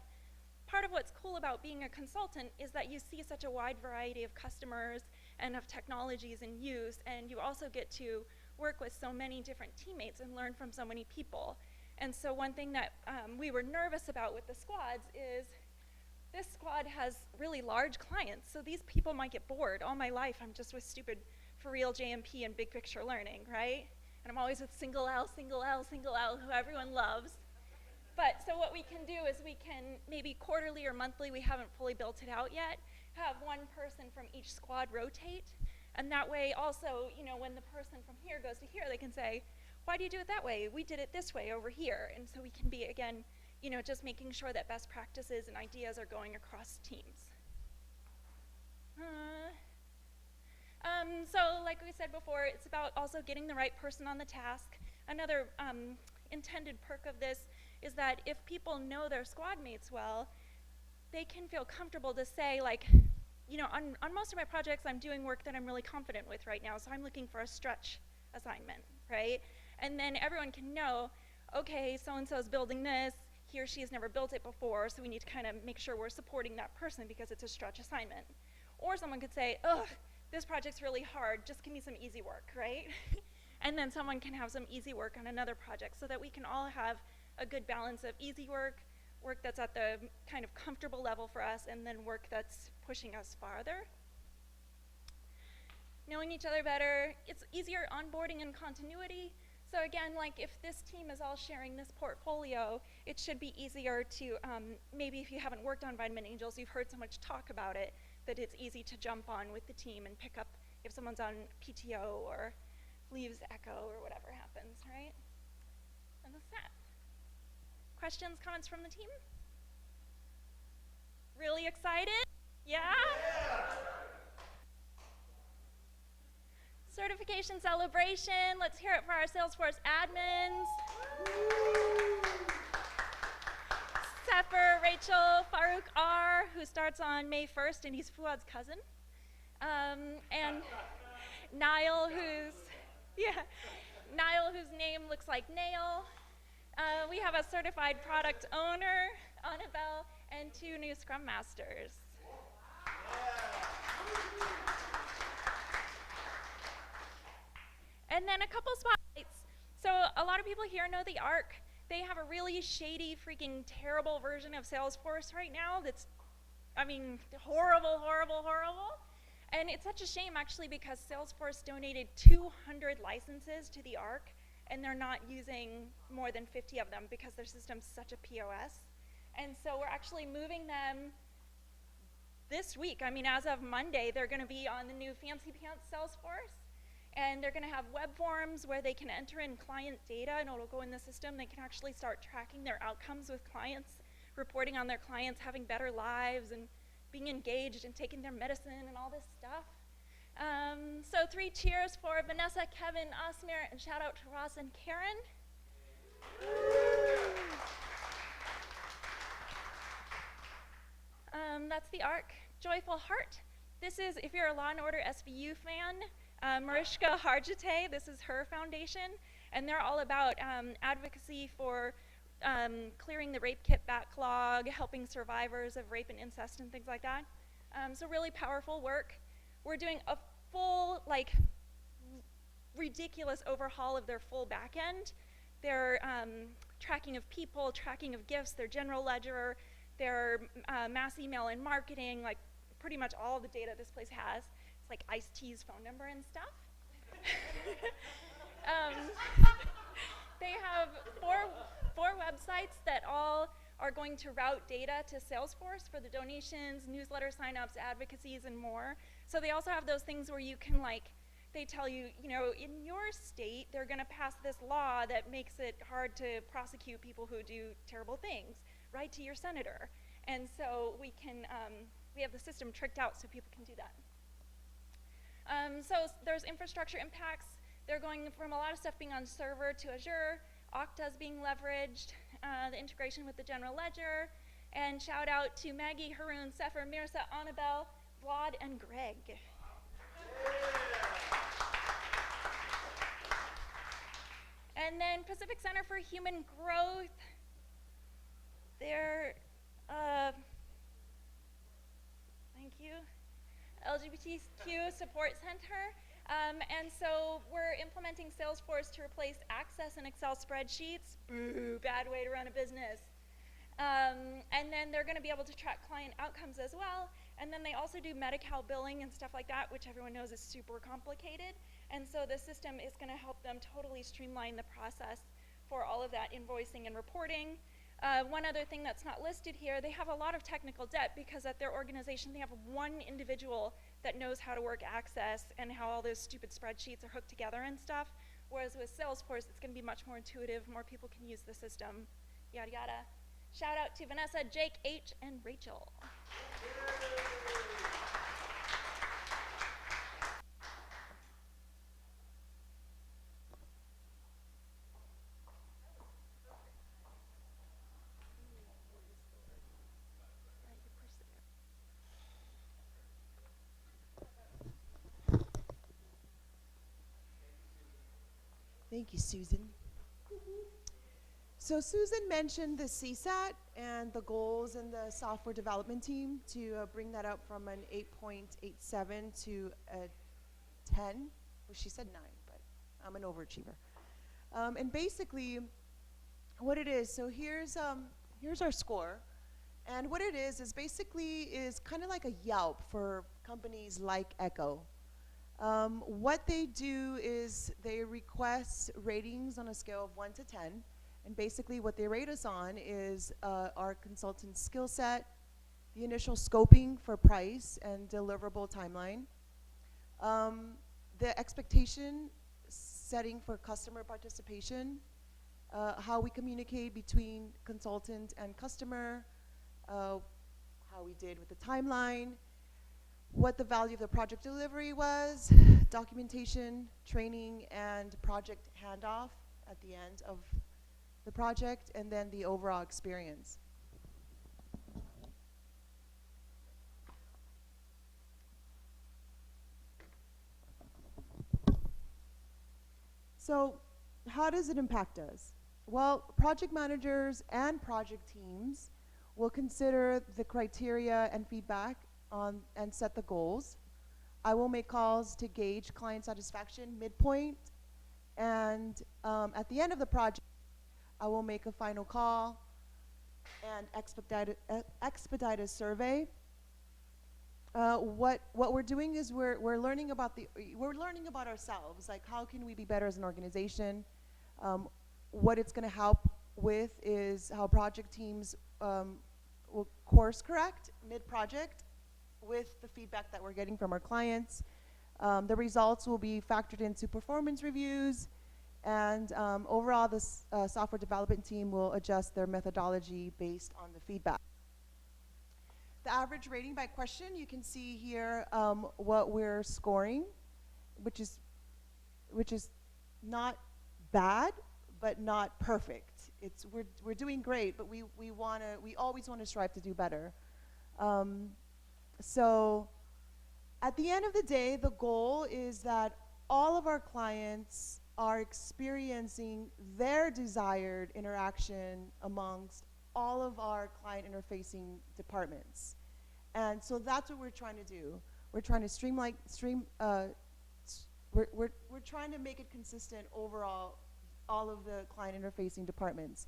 part of what's cool about being a consultant is that you see such a wide variety of customers and of technologies in use, and you also get to work with so many different teammates and learn from so many people. And so one thing that we were nervous about with the squads is this squad has really large clients, so these people might get bored. All my life I'm just with stupid for real JMP and big picture learning, right? And I'm always with single L, who everyone loves. But so what we can do is we can maybe quarterly or monthly, we haven't fully built it out yet, have one person from each squad rotate. And that way also, when the person from here goes to here, they can say, why do you do it that way? We did it this way over here. And so we can be, again, just making sure that best practices and ideas are going across teams. So like we said before, it's about also getting the right person on the task. Another intended perk of this is that if people know their squad mates well, they can feel comfortable to say, like, on most of my projects, I'm doing work that I'm really confident with right now, so I'm looking for a stretch assignment, right? And then everyone can know, okay, so-and-so is building this, he or she has never built it before, so we need to kind of make sure we're supporting that person because it's a stretch assignment. Or someone could say, ugh, this project's really hard, just give me some easy work, right? And then someone can have some easy work on another project so that we can all have a good balance of easy work, work that's at the kind of comfortable level for us, and then work that's pushing us farther. Knowing each other better, it's easier onboarding and continuity. So again, like if this team is all sharing this portfolio, it should be easier to, maybe if you haven't worked on Vitamin Angels, you've heard so much talk about it, that it's easy to jump on with the team and pick up if someone's on PTO or leaves Echo or whatever happens, right? And that's that. Questions, comments from the team? Really excited? Yeah? Certification celebration. Let's hear it for our Salesforce admins. Sefer, Rachel, Farouk R., who starts on May 1st, and he's Fuad's cousin. And Niall, whose name looks like nail. We have a certified product owner, Annabelle, and 2 new Scrum Masters. And then a couple spotlights. So a lot of people here know the ARC. They have a really shady, freaking terrible version of Salesforce right now that's, horrible, horrible, horrible. And it's such a shame, actually, because Salesforce donated 200 licenses to the ARC, and they're not using more than 50 of them because their system's such a POS. And so we're actually moving them this week. As of Monday, they're going to be on the new Fancy Pants Salesforce. And they're going to have web forms where they can enter in client data, and it'll go in the system. They can actually start tracking their outcomes with clients, reporting on their clients having better lives and being engaged and taking their medicine and all this stuff. So 3 cheers for Vanessa, Kevin, Asmir, and shout out to Ross and Karen. That's the ARC. Joyful Heart. This is, if you're a Law & Order SVU fan, Mariska Hargitay, this is her foundation, and they're all about advocacy for clearing the rape kit backlog, helping survivors of rape and incest and things like that. So really powerful work. We're doing a full, ridiculous overhaul of their full back end. Their tracking of people, tracking of gifts, their general ledger, their mass email and marketing, pretty much all the data this place has. It's like Ice-T's phone number and stuff. They have four websites that all are going to route data to Salesforce for the donations, newsletter signups, advocacies, and more. So they also have those things where you can they tell you, in your state, they're going to pass this law that makes it hard to prosecute people who do terrible things. Write to your senator. And so we have the system tricked out so people can do that. So there's infrastructure impacts. They're going from a lot of stuff being on server to Azure. Okta's being leveraged, the integration with the general ledger. And shout out to Maggie, Haroon, Sefer, Mirza, Annabelle, Vlad, and Greg. And then Pacific Center for Human Growth. They're, thank you, LGBTQ Support Center. And so we're implementing Salesforce to replace Access and Excel spreadsheets. Boo, bad way to run a business. And then they're going to be able to track client outcomes as well. And then they also do Medi-Cal billing and stuff like that, which everyone knows is super complicated. And so the system is going to help them totally streamline the process for all of that invoicing and reporting. One other thing that's not listed here, they have a lot of technical debt because at their organization they have one individual that knows how to work Access and how all those stupid spreadsheets are hooked together and stuff. Whereas with Salesforce, it's going to be much more intuitive, more people can use the system, yada yada. Shout out to Vanessa, Jake, H, and Rachel. Thank you, Susan. So Susan mentioned the CSAT and the goals in the software development team to bring that up from an 8.87 to a 10. Well, she said 9, but I'm an overachiever. And basically, what it is, so here's our score. And what it is basically is kind of like a Yelp for companies like Echo. What they do is they request ratings on a scale of 1 to 10. And basically what they rate us on is our consultant's skill set, the initial scoping for price and deliverable timeline, the expectation setting for customer participation, how we communicate between consultant and customer, how we did with the timeline, what the value of the project delivery was, documentation, training, and project handoff at the end of the project, and then the overall experience. So how does it impact us? Well, project managers and project teams will consider the criteria and feedback on and set the goals. I will make calls to gauge client satisfaction midpoint, and at the end of the project, I will make a final call and expedite a survey. What we're doing is we're learning about ourselves, like how can we be better as an organization. What it's going to help with is how project teams will course correct mid-project with the feedback that we're getting from our clients. The results will be factored into performance reviews, and overall this software development team will adjust their methodology based on the feedback. The average rating by question, you can see here what we're scoring, which is not bad, but not perfect. We're doing great, but we always want to strive to do better. So at the end of the day, the goal is that all of our clients are experiencing their desired interaction amongst all of our client interfacing departments. And so that's what we're trying to do. We're trying to we're trying to make it consistent overall, all of the client interfacing departments.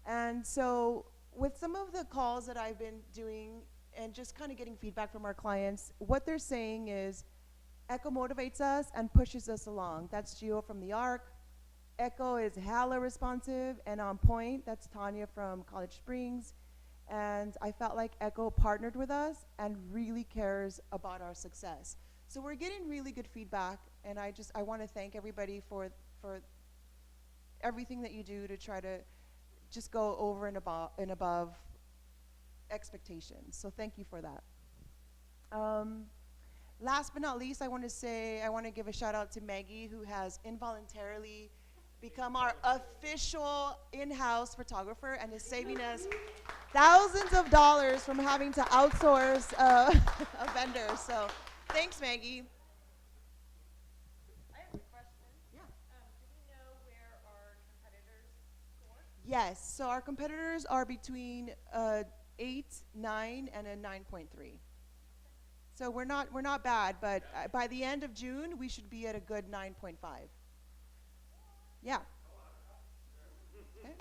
And so with some of the calls that I've been doing and just kind of getting feedback from our clients, what they're saying is Echo motivates us and pushes us along. That's Gio from the ARC. Echo is hella responsive and on point. That's Tanya from College Springs. And I felt like Echo partnered with us and really cares about our success. So we're getting really good feedback, and I want to thank everybody for everything that you do to try to just go over and above expectations. So thank you for that. Last but not least, I want to give a shout out to Maggie, who has involuntarily become our official in-house photographer and is saving us thousands of dollars from having to outsource a vendor. So thanks, Maggie. I have a question. Yeah. Do we know where our competitors score? Yes, so our competitors are between 8, 9, and a 9.3. So we're not bad, but by the end of June, we should be at a good 9.5. Yeah. Okay.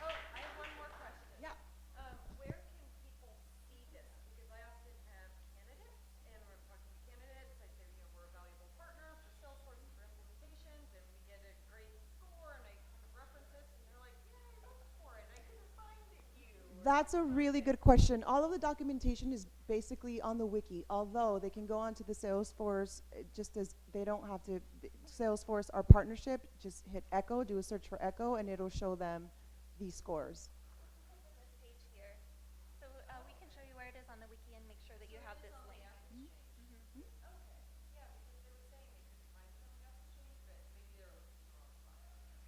Oh, I have one more question. Yeah. Where can people see this? Because I often have candidates, and when I'm talking to candidates, I say, we're a valuable partner for Salesforce for implementations, and we get a great score, and I kind of reference this, and they're like, yeah, I voted for it, and I couldn't find you. That's a really good question. All of the documentation is basically on the wiki, although they can go onto the Salesforce, just as they don't have to, Salesforce, our partnership, just hit Echo, do a search for Echo, and it'll show them these scores. This page here. So we can show you where it is on the wiki and make sure that you have this link.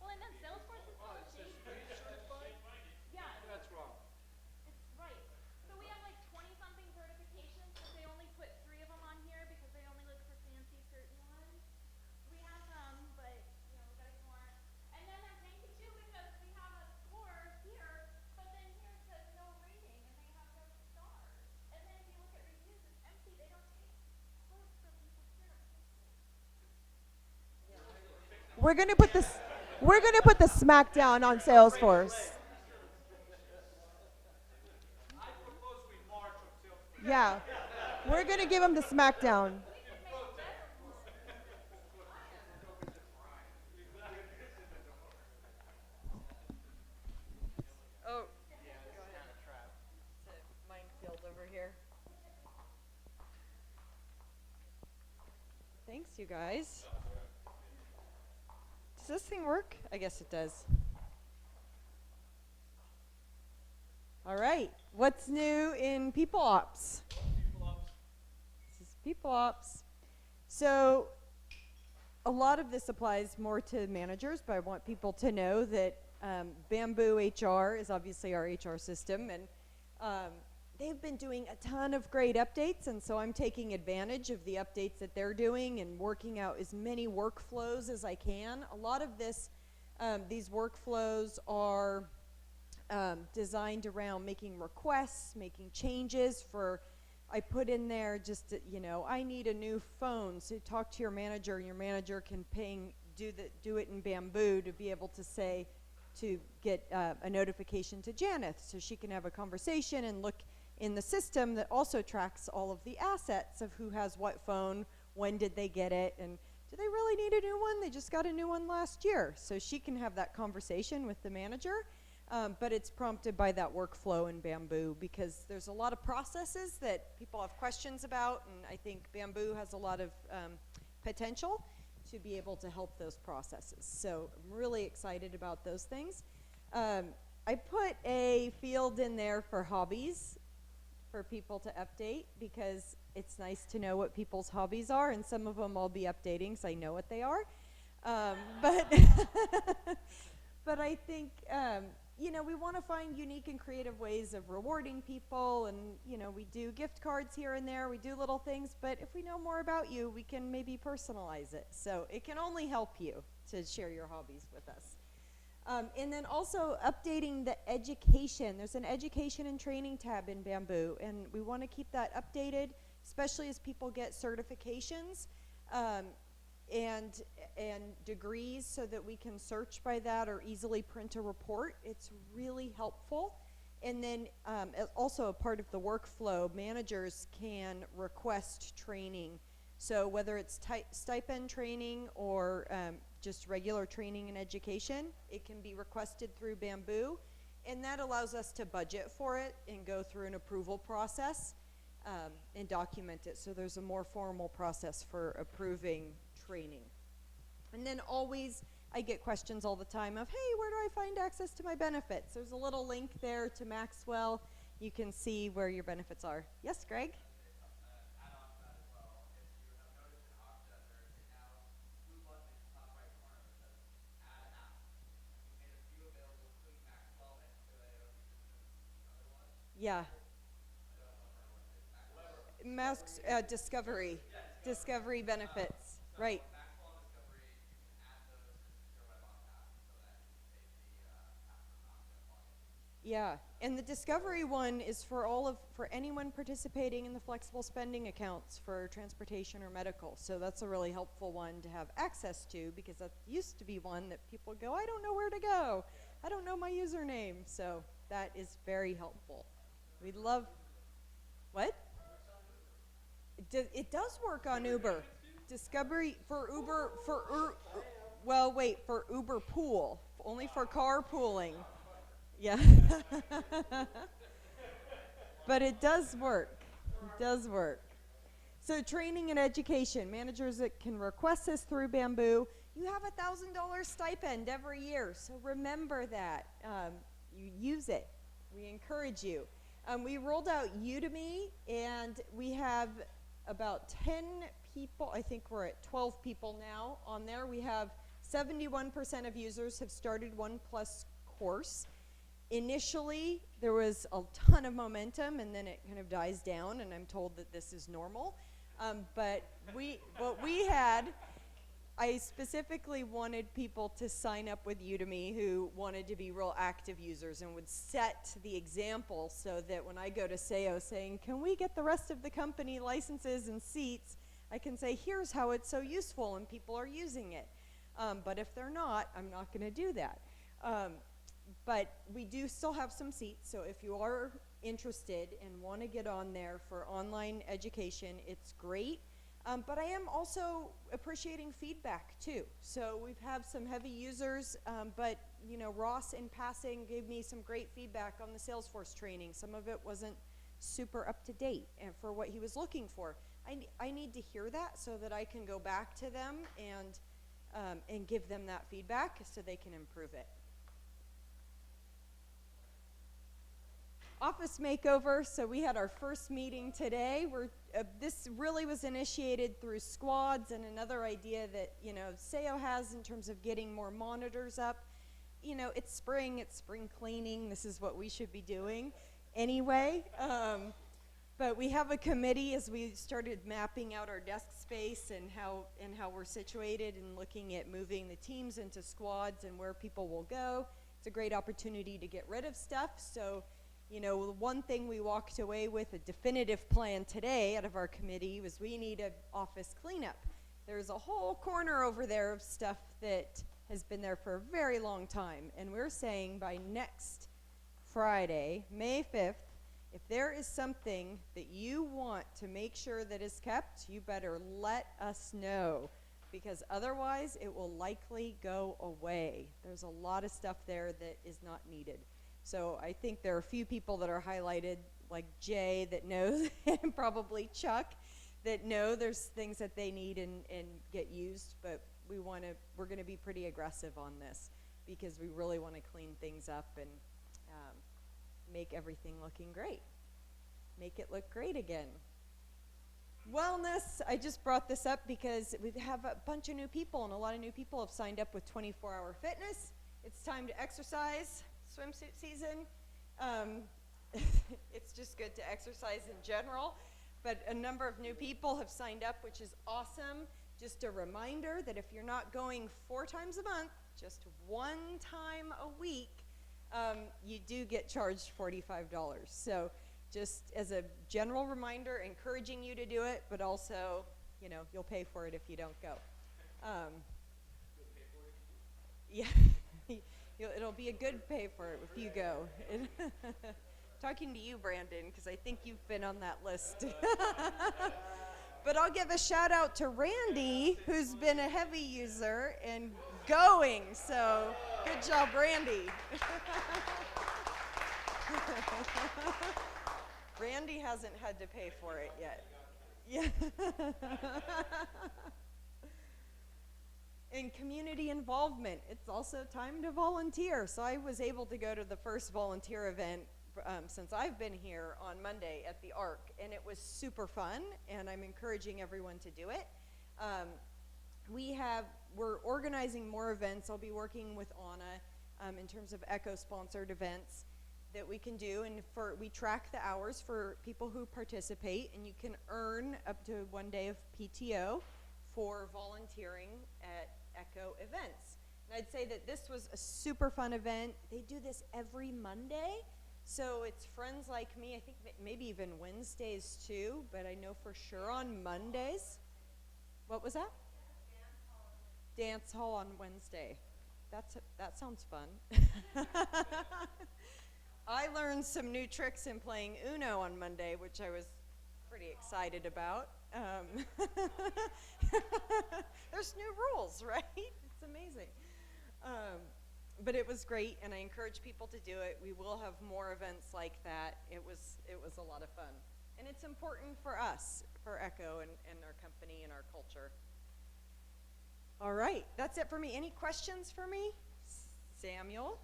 Well, and then Salesforce is publishing. Yeah, That's wrong. it's right. So we have like 20-something certifications, but they only put 3 of them on here because they only look for fancy certain ones. We have We're gonna put this. We're gonna put the smackdown on Salesforce. Yeah, we're gonna give them the smackdown. Oh, go ahead. It's a minefield over here. Thanks, you guys. Does this thing work? I guess it does. All right. What's new in People Ops? This is People Ops. So a lot of this applies more to managers, but I want people to know that Bamboo HR is obviously our HR system, and they've been doing a ton of great updates, and so I'm taking advantage of the updates that they're doing and working out as many workflows as I can. A lot of this, these workflows are designed around making requests, making changes for, I put in there just, I need a new phone, so talk to your manager, and your manager can do it in Bamboo to be able to say, to get a notification to Janeth, so she can have a conversation and look in the system that also tracks all of the assets of who has what phone, when did they get it, and do they really need a new one? They just got a new one last year. So she can have that conversation with the manager, but it's prompted by that workflow in Bamboo, because there's a lot of processes that people have questions about, and I think Bamboo has a lot of potential to be able to help those processes. So I'm really excited about those things. I put a field in there for hobbies for people to update, because it's nice to know what people's hobbies are, and some of them I'll be updating so I know what they are. But but I think we want to find unique and creative ways of rewarding people, and we do gift cards here and there, we do little things, but if we know more about you, we can maybe personalize it. So it can only help you to share your hobbies with us. And then also updating the education. There's an education and training tab in Bamboo, and we want to keep that updated, especially as people get certifications and degrees, so that we can search by that or easily print a report. It's really helpful. And then also a part of the workflow, managers can request training. So whether it's stipend training or just regular training and education, it can be requested through Bamboo, and that allows us to budget for it and go through an approval process and document it. So there's a more formal process for approving training. And then always, I get questions all the time of, hey, where do I find access to my benefits? There's a little link there to Maxwell. You can see where your benefits are. Yes, Greg? Yeah. Masks, Discovery benefits, right. Yeah, and the Discovery one is for anyone participating in the flexible spending accounts for transportation or medical. So that's a really helpful one to have access to, because that used to be one that people go, I don't know where to go. I don't know my username. So that is very helpful. We love, what? It does work on Uber. Discovery for Uber, for Uber Pool, only for carpooling. Yeah. But it does work. It does work. So training and education, managers that can request this through Bamboo. You have a $1,000 stipend every year, so remember that. You use it. We encourage you. We rolled out Udemy, and we have about 10 people. I think we're at 12 people now on there. We have 71% of users have started one plus course. Initially, there was a ton of momentum, and then it kind of dies down, and I'm told that this is normal. But what we had, I specifically wanted people to sign up with Udemy who wanted to be real active users and would set the example, so that when I go to SEO saying, can we get the rest of the company licenses and seats, I can say, here's how it's so useful, and people are using it. But if they're not, I'm not going to do that. But we do still have some seats, so if you are interested and want to get on there for online education, it's great. But I am also appreciating feedback too. So we've had some heavy users, but you know, Ross in passing gave me some great feedback on the Salesforce training. Some of it wasn't super up to date and for what he was looking for. I need to hear that so that I can go back to them and give them that feedback so they can improve it. Office makeover, so we had our first meeting today. This really was initiated through squads and another idea that, you know, SEO has in terms of getting more monitors up. You know, it's spring cleaning, this is what we should be doing anyway. But we have a committee as we started mapping out our desk space and how we're situated and looking at moving the teams into squads and where people will go. It's a great opportunity to get rid of stuff. So, you know, the one thing we walked away with, a definitive plan today out of our committee, was we need an office cleanup. There's a whole corner over there of stuff that has been there for a very long time. And we're saying by next Friday, May 5th, if there is something that you want to make sure that is kept, you better let us know, because otherwise it will likely go away. There's a lot of stuff there that is not needed. So I think there are a few people that are highlighted, like Jay that knows, and probably Chuck, that know there's things that they need and get used, but we're gonna be pretty aggressive on this because we really wanna clean things up and make everything looking great. Make it look great again. Wellness, I just brought this up because we have a bunch of new people, and a lot of new people have signed up with 24-hour fitness. It's time to exercise, swimsuit season. It's just good to exercise in general, but a number of new people have signed up, which is awesome. Just a reminder that if you're not going 4 times a month, just 1 time a week, you do get charged $45. So just as a general reminder, encouraging you to do it, but also, you know, you'll pay for it if you don't go. Yeah, it'll be a good pay for it if you go. Talking to you, Brandon, because I think you've been on that list. But I'll give a shout out to Randy, who's been a heavy user and going. So good job, Randy. Randy hasn't had to pay for it yet. Yeah. And community involvement. It's also time to volunteer. So I was able to go to the first volunteer event since I've been here on Monday at the ARC, and it was super fun, and I'm encouraging everyone to do it. We're organizing more events. I'll be working with Anna in terms of Echo-sponsored events that we can do, and we track the hours for people who participate, and you can earn up to 1 day of PTO for volunteering at Echo events. And I'd say that this was a super fun event. They do this every Monday, so it's friends like me. I think maybe even Wednesdays too, but I know for sure on Mondays. What was that? Dance hall on Wednesday. That sounds fun. I learned some new tricks in playing Uno on Monday, which I was pretty excited about. There's new rules, right? It's amazing. But it was great, and I encourage people to do it. We will have more events like that. It was a lot of fun. And it's important for us, for Echo and our company and our culture. All right, that's it for me. Any questions for me? Samuel?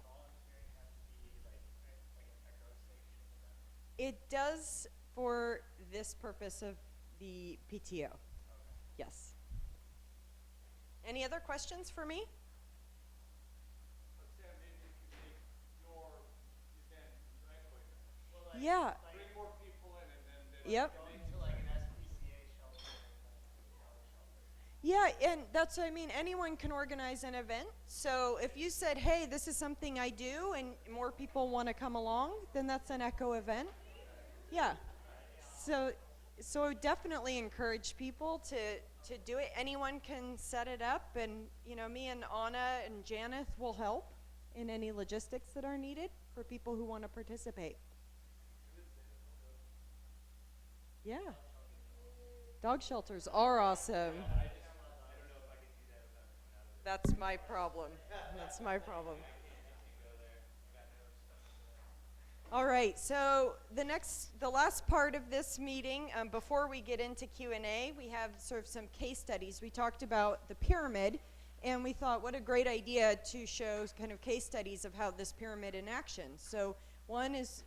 It does for this purpose of the PTO. Yes. Any other questions for me? Yeah. Bring more people in and then Yep. Yeah, and that's what I mean. Anyone can organize an event. So if you said, hey, this is something I do, and more people want to come along, then that's an Echo event. Yeah. So I would definitely encourage people to do it. Anyone can set it up, and me and Anna and Janeth will help in any logistics that are needed for people who want to participate. Yeah. Dog shelters are awesome. That's my problem. That's my problem. All right, so the last part of this meeting, before we get into Q&A, we have sort of some case studies. We talked about the pyramid, and we thought what a great idea to show kind of case studies of how this pyramid in action. So one is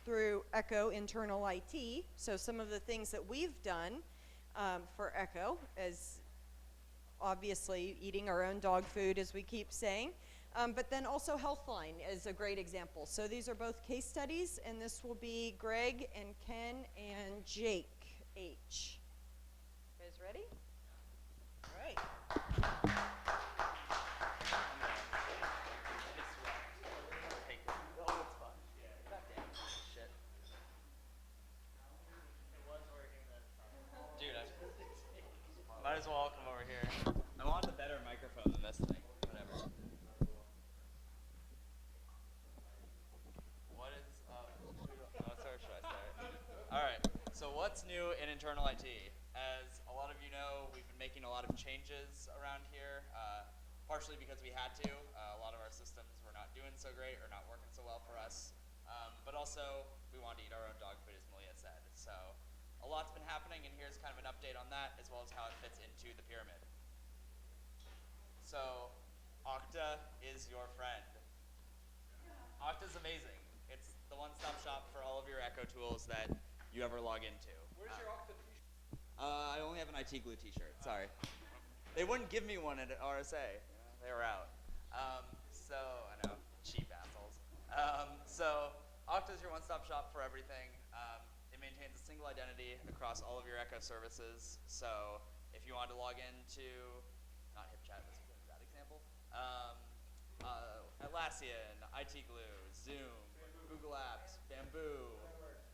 through Echo internal IT, so some of the things that we've done for Echo, as obviously eating our own dog food, as we keep saying. But then also Healthline is a great example. So these are both case studies, and this will be Greg and Ken and Jake H. You guys ready? All right. Dude, might as well come over here. I wanted a better microphone than this thing. Whatever. What is up? Where should I start? Alright, so what's new in internal IT? As a lot of you know, we've been making a lot of changes around here, partially because we had to. A lot of our systems were not doing so great or not working so well for us. But also, we wanted to eat our own dog food, as Malia said. So a lot's been happening, and here's kind of an update on that, as well as how it fits into the pyramid. So, Okta is your friend. Okta's amazing. It's the one-stop shop for all of your Echo tools that you ever log into. Where's your Okta t-shirt? I only have an IT Glue t-shirt, sorry. They wouldn't give me one at RSA. They were out. I know, cheap assholes. So, Okta's your one-stop shop for everything. It maintains a single identity across all of your Echo services. So, if you want to log into, not HipChat, this is a bad example, Atlassian, IT Glue, Zoom, Google Apps, Bamboo,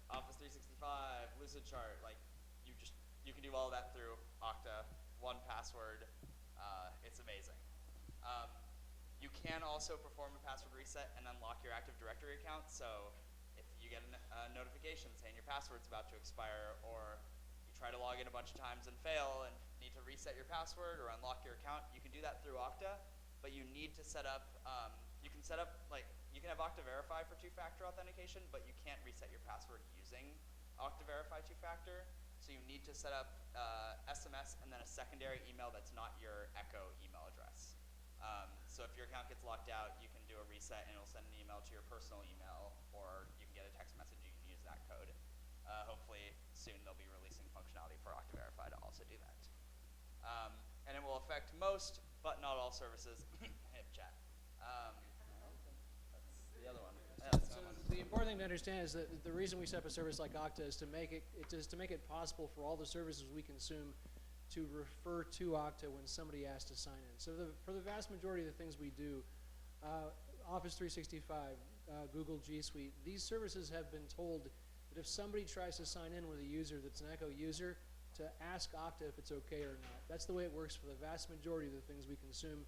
Office 365, Lucidchart, like, you can do all of that through Okta, 1Password. It's amazing. You can also perform a password reset and unlock your Active Directory account. So if you get a notification saying your password's about to expire, or you try to log in a bunch of times and fail and need to reset your password or unlock your account, you can do that through Okta. But you need to set up, you can have Okta Verify for two-factor authentication, but you can't reset your password using Okta Verify two-factor. So you need to set up SMS and then a secondary email that's not your Echo email address. So if your account gets locked out, you can do a reset and it'll send an email to your personal email, or you can get a text message, you can use that code. Hopefully soon they'll be releasing functionality for Okta Verify to also do that. And it will affect most, but not all services. HipChat. That's the other one. Yeah, So the important thing to understand is that the reason we set up a service like Okta is to make it possible for all the services we consume to refer to Okta when somebody asks to sign in. So for the vast majority of the things we do, Office 365, Google G Suite, these services have been told that if somebody tries to sign in with a user that's an Echo user, to ask Okta if it's okay or not. That's the way it works for the vast majority of the things we consume,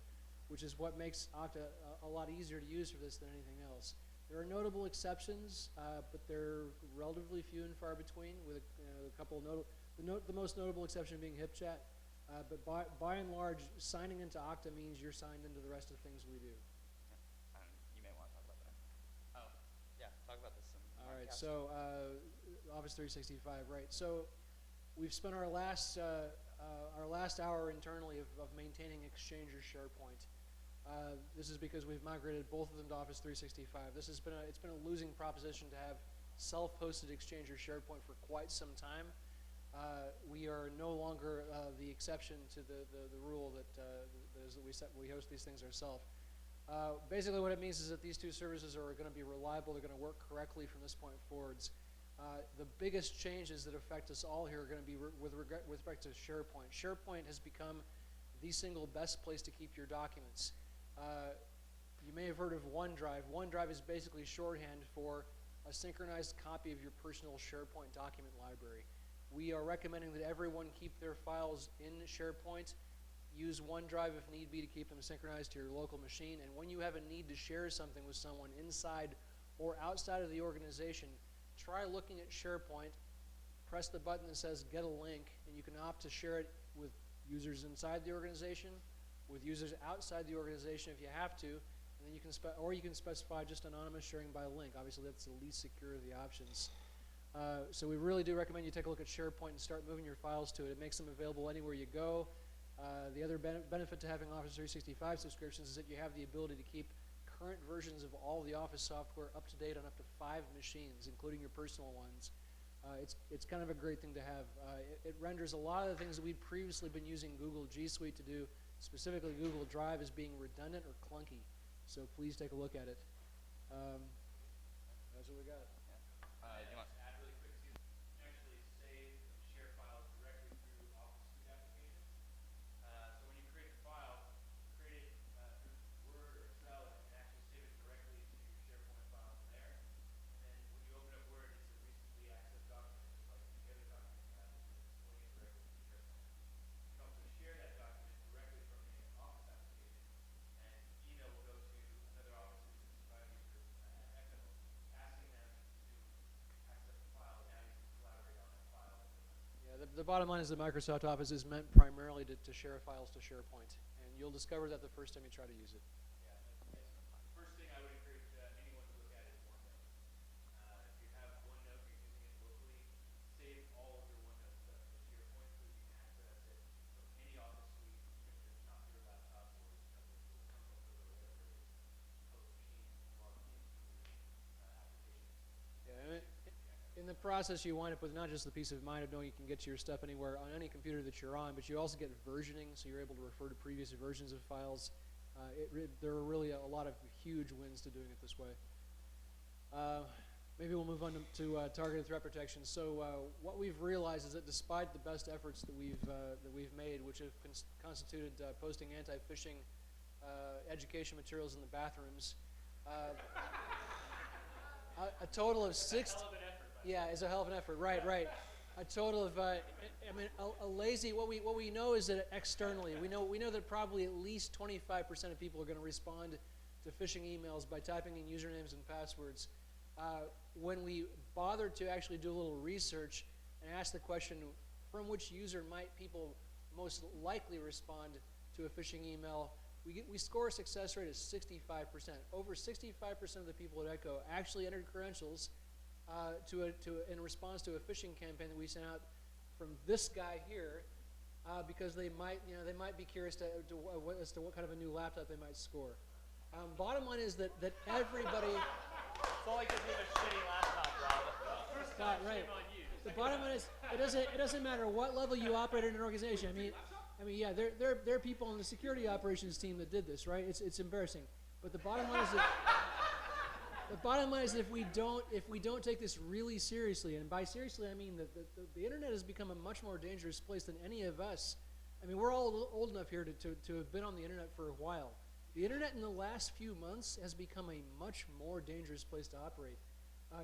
which is what makes Okta a lot easier to use for this than anything else. There are notable exceptions, but they're relatively few and far between, with a couple of the most notable exception being HipChat. But by and large, signing into Okta means you're signed into the rest of the things we do. You may want to talk about that. Oh, yeah, talk about this. All right, so Office 365, right? So we've spent our last hour internally of maintaining Exchange or SharePoint. This is because we've migrated both of them to Office 365. It's been a losing proposition to have self-hosted Exchange or SharePoint for quite some time. We are no longer the exception to the rule that we host these things ourselves. Basically, what it means is that these two services are going to be reliable. They're going to work correctly from this point forwards. The biggest changes that affect us all here are going to be with respect to SharePoint. SharePoint has become the single best place to keep your documents. You may have heard of OneDrive. OneDrive is basically shorthand for a synchronized copy of your personal SharePoint document library. We are recommending that everyone keep their files in SharePoint. Use OneDrive if need be to keep them synchronized to your local machine. And when you have a need to share something with someone inside or outside of the organization, try looking at SharePoint, press the button that says Get a Link, and you can opt to share it with users inside the organization, with users outside the organization if you have to, and then you can you can specify just anonymous sharing by link. Obviously, that's the least secure of the options. So we really do recommend you take a look at SharePoint and start moving your files to it. It makes them available anywhere you go. The other benefit to having Office 365 subscriptions is that you have the ability to keep current versions of all the Office software up to date on up to 5 machines, including your personal ones. It's kind of a great thing to have. It renders a lot of the things that we'd previously been using Google G Suite to do, specifically Google Drive, as being redundant or clunky. So please take a look at it. That's what we got. You want- Add really quick to actually save and share files directly through Office Suite applications. So when you create a file, create it through Word or Excel and actually save it directly to your SharePoint file from there. And then when you open up Word, it's a recently accessed document, just like any other document you have, it's pulling it directly from SharePoint. You can also share that document directly from the Office application, and email will go to another Office 365 user at Echo, asking them to access the file, and now you can collaborate on that file. Yeah, the bottom line is that Microsoft Office is meant primarily to share files to SharePoint, and you'll discover that the first time you try to use it. The first thing I would encourage anyone to look at is OneNote. If you have OneNote, you're using it locally, save all of your OneNote stuff to SharePoint so that you can access it from any Office suite, even if it's not your laptop or the personal server or whatever it is, host machine logged into your application. Yeah, in the process, you wind up with not just the peace of mind of knowing you can get to your stuff anywhere on any computer that you're on, but you also get versioning, so you're able to refer to previous versions of files. There are really a lot of huge wins to doing it this way. Maybe we'll move on to targeted threat protection. So what we've realized is that despite the best efforts that we've made, which have constituted posting anti-phishing education materials in the bathrooms, a total of 6. Yeah, it's a hell of an effort. Right. A total of, a lazy. What we know is that externally, we know that probably at least 25% of people are going to respond to phishing emails by typing in usernames and passwords. When we bothered to actually do a little research and ask the question, from which user might people most likely respond to a phishing email, we score a success rate of 65%. Over 65% of the people at Echo actually entered credentials in response to a phishing campaign that we sent out from this guy here, because they might be curious as to what kind of a new laptop they might score. Bottom line is that everybody. It's only because we have a shitty laptop, Rob. Right. The bottom line is it doesn't matter what level you operate in an organization. I mean, yeah, there are people on the security operations team that did this, right? It's embarrassing. But the bottom line is that if we don't take this really seriously, and by seriously I mean that the internet has become a much more dangerous place than any of us. I mean, we're all old enough here to have been on the internet for a while. The internet in the last few months has become a much more dangerous place to operate.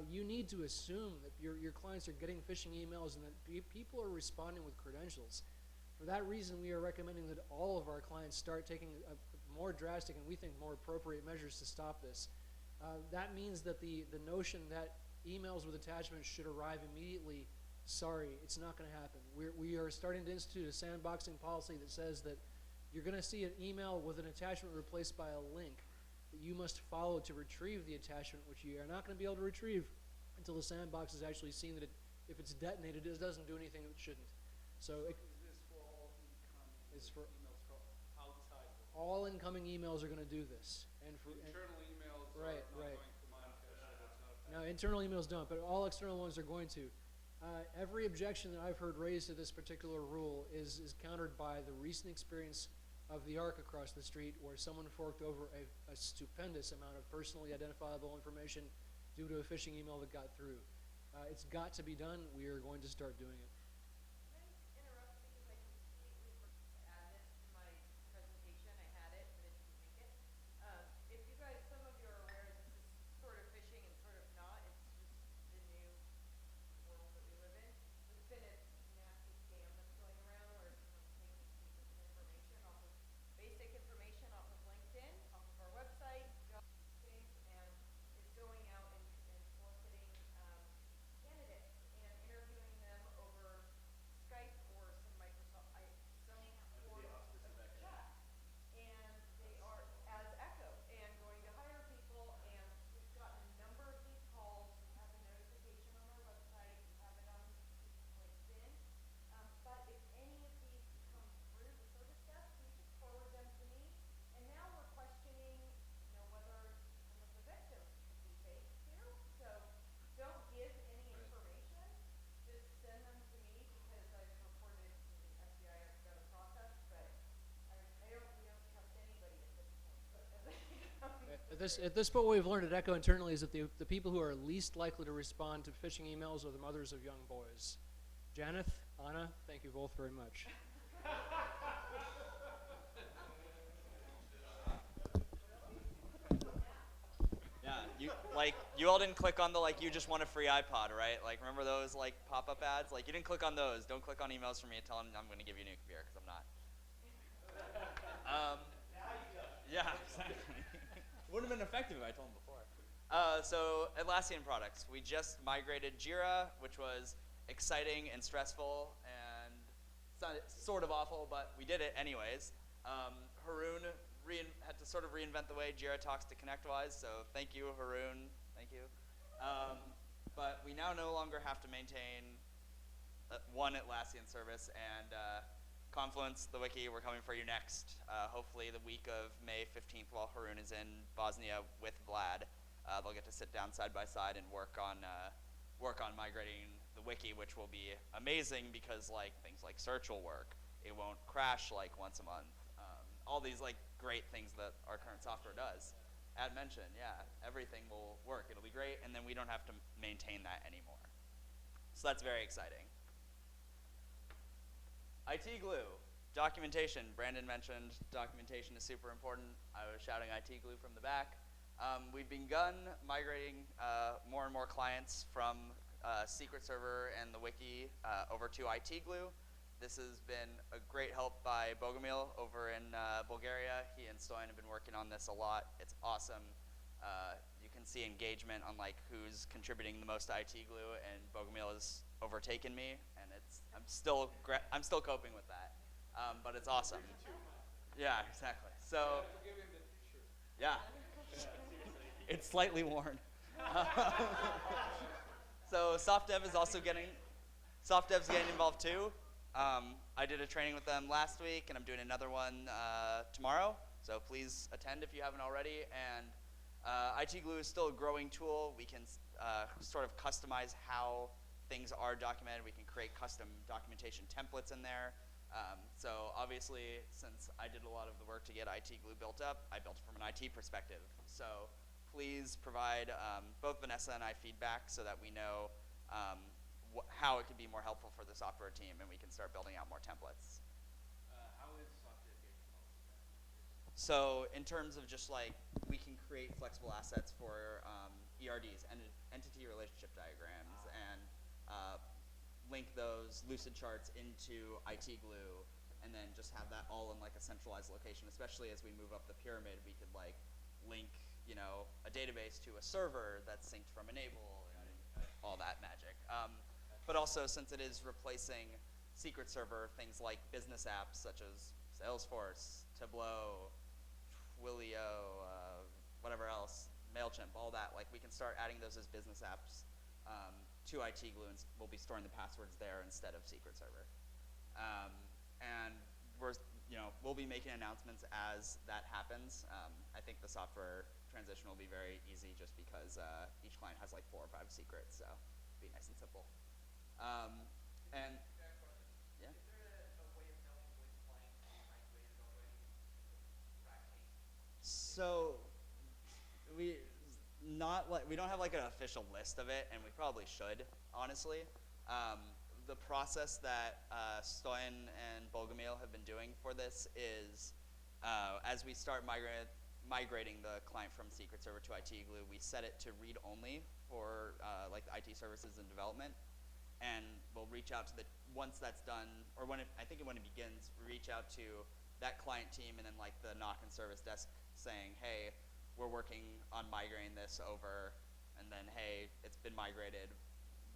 You need to assume that your clients are getting phishing emails and that people are responding with credentials. For that reason, we are recommending that all of our clients start taking more drastic and we think more appropriate measures to stop this. That means that the notion that emails with attachments should arrive immediately, sorry, it's not going to happen. We are starting to institute a sandboxing policy that says that you're going to see an email with an attachment replaced by a link that you must follow to retrieve the attachment, which you are not going to be able to retrieve until the sandbox has actually seen that if it's detonated, it doesn't do anything it shouldn't. So Is this for all incoming it's for emails from outside? all incoming emails are going to do this. And for Internal emails Right, are not right. going to manifest that it's not. No, internal emails don't, but all external ones are going to. Every objection that I've heard raised to this particular rule is countered by the recent experience of the ARC across the street, where someone forked over a stupendous amount of personally identifiable information due to a phishing email that got through. It's got to be done. We are going to start doing it. Can I interrupt because I completely forgot to add this to my presentation? I had it, but I didn't make it. If you guys, some of you are aware, this is sort of phishing and sort of not. It's just the new world that we live in. There's been a At this point, what we've learned at Echo internally is that the people who are least likely to respond to phishing emails are the mothers of young boys. Janeth, Anna, thank you both very much. Yeah, you all didn't click on the you just want a free iPod, right? Like remember those pop-up ads? Like you didn't click on those. Don't click on emails from me and tell them I'm going to give you a new computer because I'm not. Yeah, exactly. Wouldn't have been effective if I told them before. So Atlassian products. We just migrated Jira, which was exciting and stressful and sort of awful, but we did it anyways. Haroon had to sort of reinvent the way Jira talks to ConnectWise, so thank you, Haroon. Thank you. But we now no longer have to maintain one Atlassian service, and Confluence, the wiki, we're coming for you next. Hopefully the week of May 15th while Haroon is in Bosnia with Vlad. They'll get to sit down side by side and work on migrating the wiki, which will be amazing because things like search will work. It won't crash once a month. All these great things that our current software does. Ad mentioned, yeah, everything will work. It'll be great, and then we don't have to maintain that anymore. So that's very exciting. IT Glue, documentation. Brandon mentioned documentation is super important. I was shouting IT Glue from the back. We've begun migrating more and more clients from Secret Server and the wiki over to IT Glue. This has been a great help by Bogomil over in Bulgaria. He and Stoyan have been working on this a lot. It's awesome. You can see engagement on who's contributing the most to IT Glue, and Bogomil has overtaken me, and I'm still coping with that, but it's awesome. Yeah, exactly. So yeah, it's slightly worn. So SoftDev is also SoftDev's getting involved too. I did a training with them last week, and I'm doing another one tomorrow. So please attend if you haven't already. And IT Glue is still a growing tool. We can sort of customize how things are documented. We can create custom documentation templates in there. So obviously, since I did a lot of the work to get IT Glue built up, I built it from an IT perspective. So please provide both Vanessa and I feedback so that we know how it could be more helpful for the software team, and we can start building out more templates. How is SoftDev getting involved with that? So in terms of just we can create flexible assets for ERDs, entity relationship diagrams, and link those Lucid charts into IT Glue, and then just have that all in a centralized location. Especially as we move up the pyramid, we could link a database to a server that's synced from Enable and all that magic. But also, since it is replacing Secret Server, things like business apps such as Salesforce, Tableau, Twilio, whatever else, MailChimp, all that, we can start adding those as business apps to IT Glue, and we'll be storing the passwords there instead of Secret Server. And we'll be making announcements as that happens. I think the software transition will be very easy just because each client has 4 or 5 secrets, so it'll be nice and simple. And yeah. Is there a way of knowing which clients you migrated already? Tracking? So we don't have an official list of it, and we probably should, honestly. The process that Stoyan and Bogomil have been doing for this is as we start migrating the client from Secret Server to IT Glue, we set it to read only for the IT services and development. And we'll reach out to once that's done, or when it begins, we reach out to that client team and then the knock and service desk saying, hey, we're working on migrating this over, and then, hey, it's been migrated.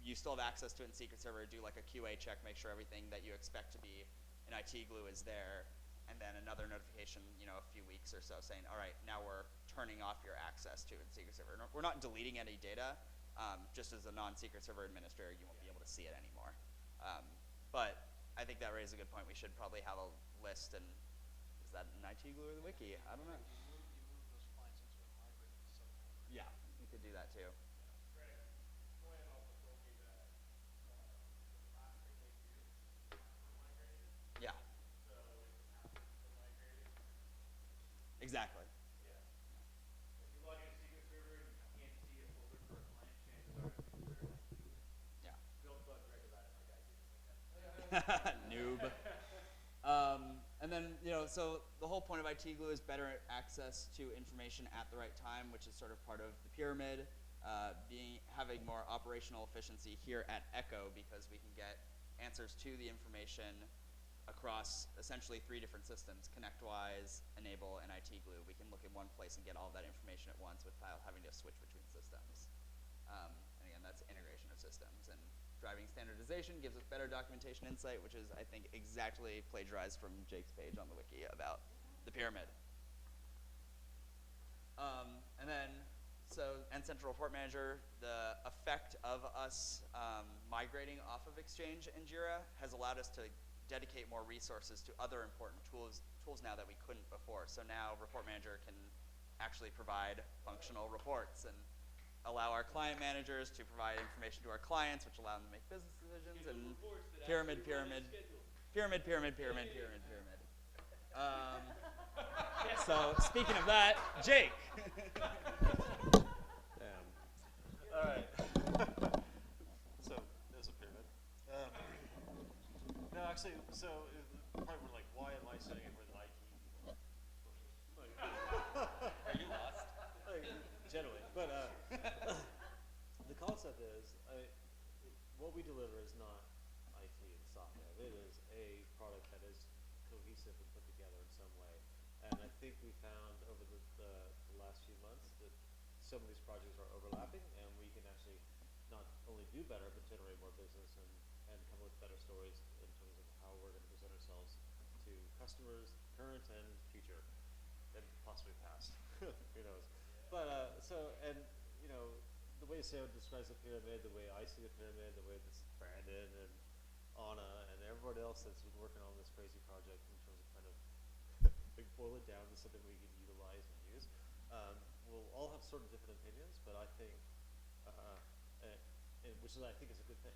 You still have access to it in Secret Server. Do a QA check, make sure everything that you expect to be in IT Glue is there, and then another notification, a few weeks or so saying, all right, now we're turning off your access to it in Secret Server. We're not deleting any data. Just as a non-Secret Server administrator, you won't be able to see it anymore. But I think that raises a good point. We should probably have a list, and is that an IT Glue or the wiki? I don't know. You move those clients into a migrated subfolder. Yeah, we could do that too. Greg, Stoyan also told me that the last thing they do is migration. Yeah, So it's after the migration. exactly. Yeah. If you log so the whole point of IT Glue is better access to information at the right time, which is sort of part of the pyramid. Having more operational efficiency here at Echo because we can get answers to the information across essentially 3 different systems: ConnectWise, Enable, and IT Glue. We can look in one place and get all that information at once without having to switch between systems. And again, that's integration of systems. And driving standardization gives us better documentation insight, which is, I think, exactly plagiarized from Jake's page on the wiki about the pyramid. And then, and Central Report Manager, the effect of us migrating off of Exchange and Jira has allowed us to dedicate more resources to other important tools now that we couldn't before. So now Report Manager can actually provide functional reports and allow our client managers to provide information to our clients, which allow them to make business decisions. And pyramid. So speaking of that, Jake. All right. So there's a pyramid. No, actually, so probably we're like, why am I sitting here with IT people? Are you lost? Like, generally, but the concept is, what we deliver is not IT and software. It is a product that is cohesive and put together in some way. And I think we found over the last few months that some of these projects are overlapping, and we can actually not only do better, but generate more business and come up with better stories in terms of how we're going to present ourselves to customers, current and future, and possibly past. Who knows? But and you know, the way Sam describes the pyramid, the way I see the pyramid, the way that Brandon and Anna and everybody else that's been working on this crazy project in terms of kind of like boil it down to something we can utilize and use. We'll all have sort of different opinions, but I think, which is I think is a good thing,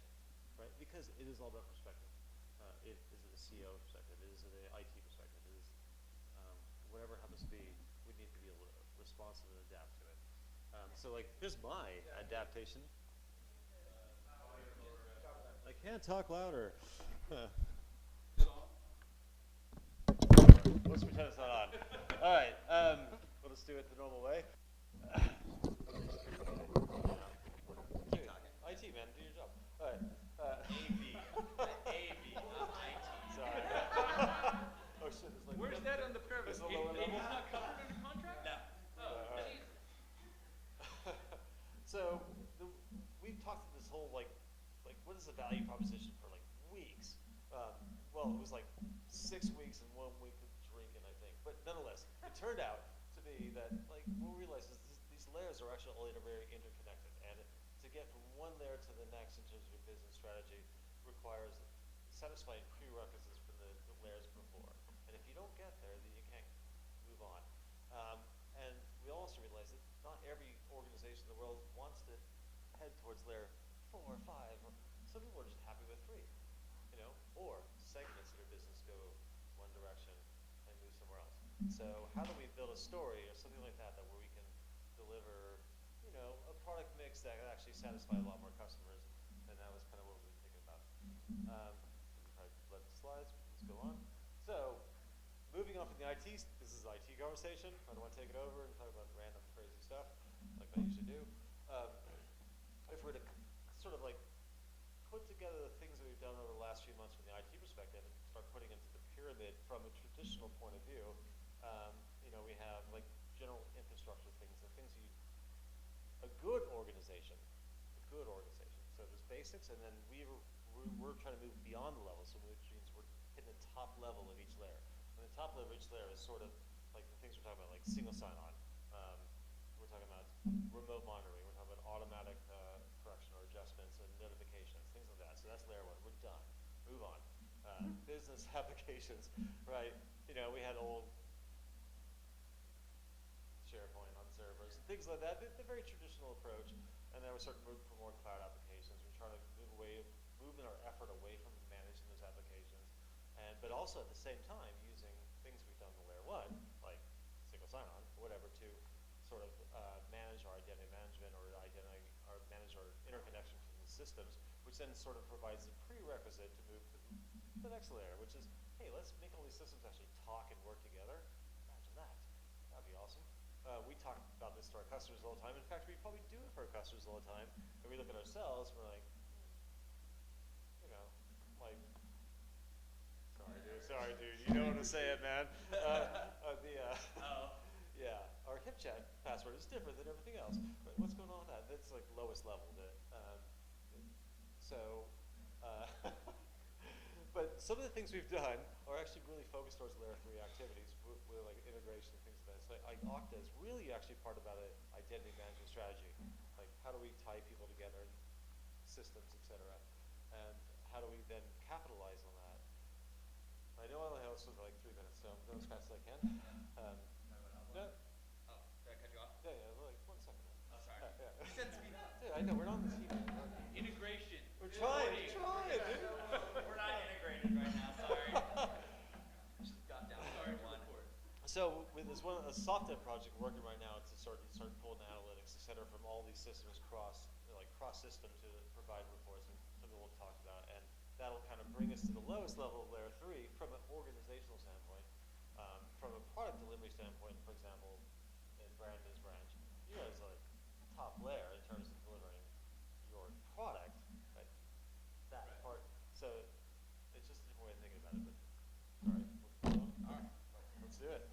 right? Because it is all about perspective. It is a CEO perspective. It is an IT perspective. It is whatever it happens to be. We need to be able to responsive and adapt to it. So like, here's my adaptation. I can't talk louder. Let's pretend it's not on. All right, we'll just do it the normal way. Keep talking. IT, man, do your job. All right. AV, not IT. Sorry. Oh shit, it's like. Where's that on the pyramid? It's a lower level. He's not covered under contract? No. So we've talked to this whole like what is the value proposition for like weeks? Well, it was like 6 weeks and 1 week of drinking, I think. But nonetheless, it turned out to be that like what we realized is these layers are actually all very interconnected, and to get from one layer to the next in terms of your business strategy requires satisfying prerequisites for the layers before. And if you don't get there, then you can't move on. And we also realized that not every organization in the world wants to head towards layer 4 or 5. Or some people are just happy with 3, you know, or segments of your business go one direction and move somewhere else. So how do we build a story or something like that where we can deliver, you know, a product mix that actually satisfy a lot more customers? And that was kind of what we were thinking about. Probably let the slides. Let's go on. So moving on from the IT, this is IT conversation. I don't want to take it over and talk about random crazy stuff like I usually do. If we're to sort of like put together the things that we've done over the last few months from the IT perspective and start putting into the pyramid from a traditional point of view, you know, we have like general infrastructure things, the things a good organization. So there's basics, and then we're trying to move beyond the level, so which means we're hitting the top level of each layer. And the top level of each layer is sort of like the things we're talking about, like single sign-on. We're talking about remote monitoring. We're talking about automatic correction or adjustments and notifications, things like that. So that's layer 1. We're done. Move on. Business applications, right? You know, we had old SharePoint on servers and things like that. The very traditional approach. And then we're starting to move for more cloud applications. We're trying to move in our effort away from managing those applications, but also at the same time using things we've done in layer 1, like single sign-on or whatever, to sort of manage our identity management or manage our interconnection to the systems, which then sort of provides the prerequisite to move to the next layer, which is hey, let's make all these systems actually talk and work together. Imagine that. That'd be awesome. We talk about this to our customers all the time. In fact, we probably do it for our customers all the time. And we look at ourselves, and we're like, you know, like, sorry, dude, you know what I'm saying, man. Yeah, our HipChat password is different than everything else. But what's going on with that? That's like lowest level. But some of the things we've done are actually really focused towards layer 3 activities with like integration and things like that. So like Okta is really actually part about an identity management strategy. Like how do we tie people together, systems, et cetera, and how do we then capitalize on that? I know I only have like 3 minutes, so I'm going as fast as I can. No. Oh, did I cut you off? Yeah, like 1 second. Oh, sorry. Yeah. You said speed up. Dude, I know, we're not on the team. Integration. We're trying, dude. We're not integrated right now, sorry. Just got down to one. So with this a soft dev project we're working right now to start pulling analytics, et cetera, from all these systems cross system to provide reports, and something we'll talk about, and that'll kind of bring us to the lowest level of layer 3 from an organizational standpoint. From a product delivery standpoint, for example, in Brandon's branch, you guys are like top layer in terms of delivering your product, right? That part. So it's just a different way of thinking about it. But all right, let's do it.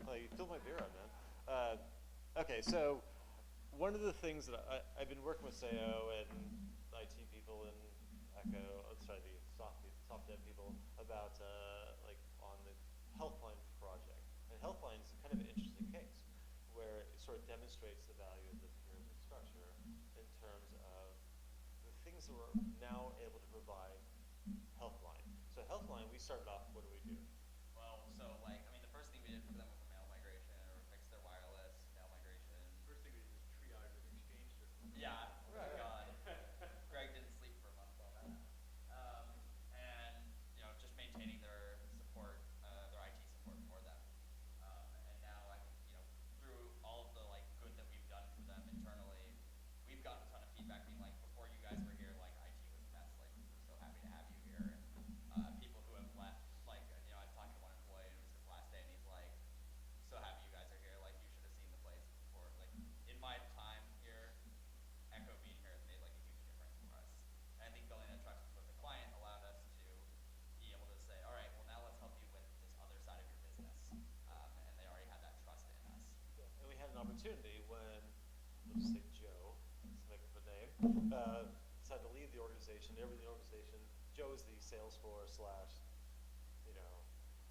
Oh, you filled my beer up, man. Okay, so one of the things that I've been working with SAO and IT people and Echo, the soft dev people about like on the Healthline project. And Healthline is kind of an interesting case where it sort of demonstrates the value of the pyramid structure in terms of the things that we're now able to provide Healthline. So Healthline, we started off, what do we do? Well, so like, I mean, the first thing we did for them was a mail migration or fix their wireless mail migration. First thing we did is triage an exchange system. Yeah, Right. God. Greg didn't sleep for a month while that happened. And, you know, just maintaining their support, their IT support for them. And now, I think, you know, through all of the like good that we've done for them internally, we've gotten a ton of feedback being like, before you guys were here, like IT was a mess. Like, we're so happy to have you here. And people who have left, like, you know, I was talking to one employee and it was his last day, and he's like, so happy you guys are here. Like, you should have seen the place before. Like, in my time here, Echo being here has made like a huge difference for us. And I think building that trust with the client allowed us to be able to say, all right, well now let's help you with this other side of your business. And they already had that trust in us. And we had an opportunity when, let's just say Joe, let's make up a name, decided to leave the organization. Everybody in the organization, Joe is the Salesforce /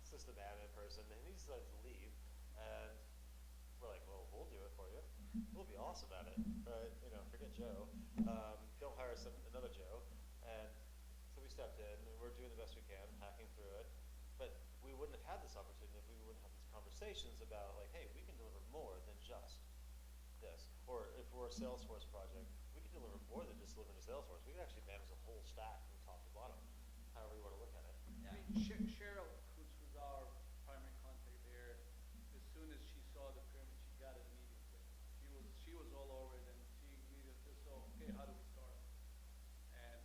system admin person, and he decided to leave. And we're like, well, we'll do it for you. We'll be awesome at it, right? Forget Joe. Don't hire another Joe. And so we stepped in, and we're doing the best we can, hacking through it. But we wouldn't have had this opportunity if we wouldn't have these conversations about, like, hey, we can deliver more than just this. Or if we're a Salesforce project, we can deliver more than just delivering to Salesforce. We can actually manage the whole stack from top to bottom, however you want to look at it. Yeah. I mean, Cheryl, who's our primary contact there, as soon as she saw the pyramid, she got it immediately. She was all over it, and she immediately said, okay, how do we start? And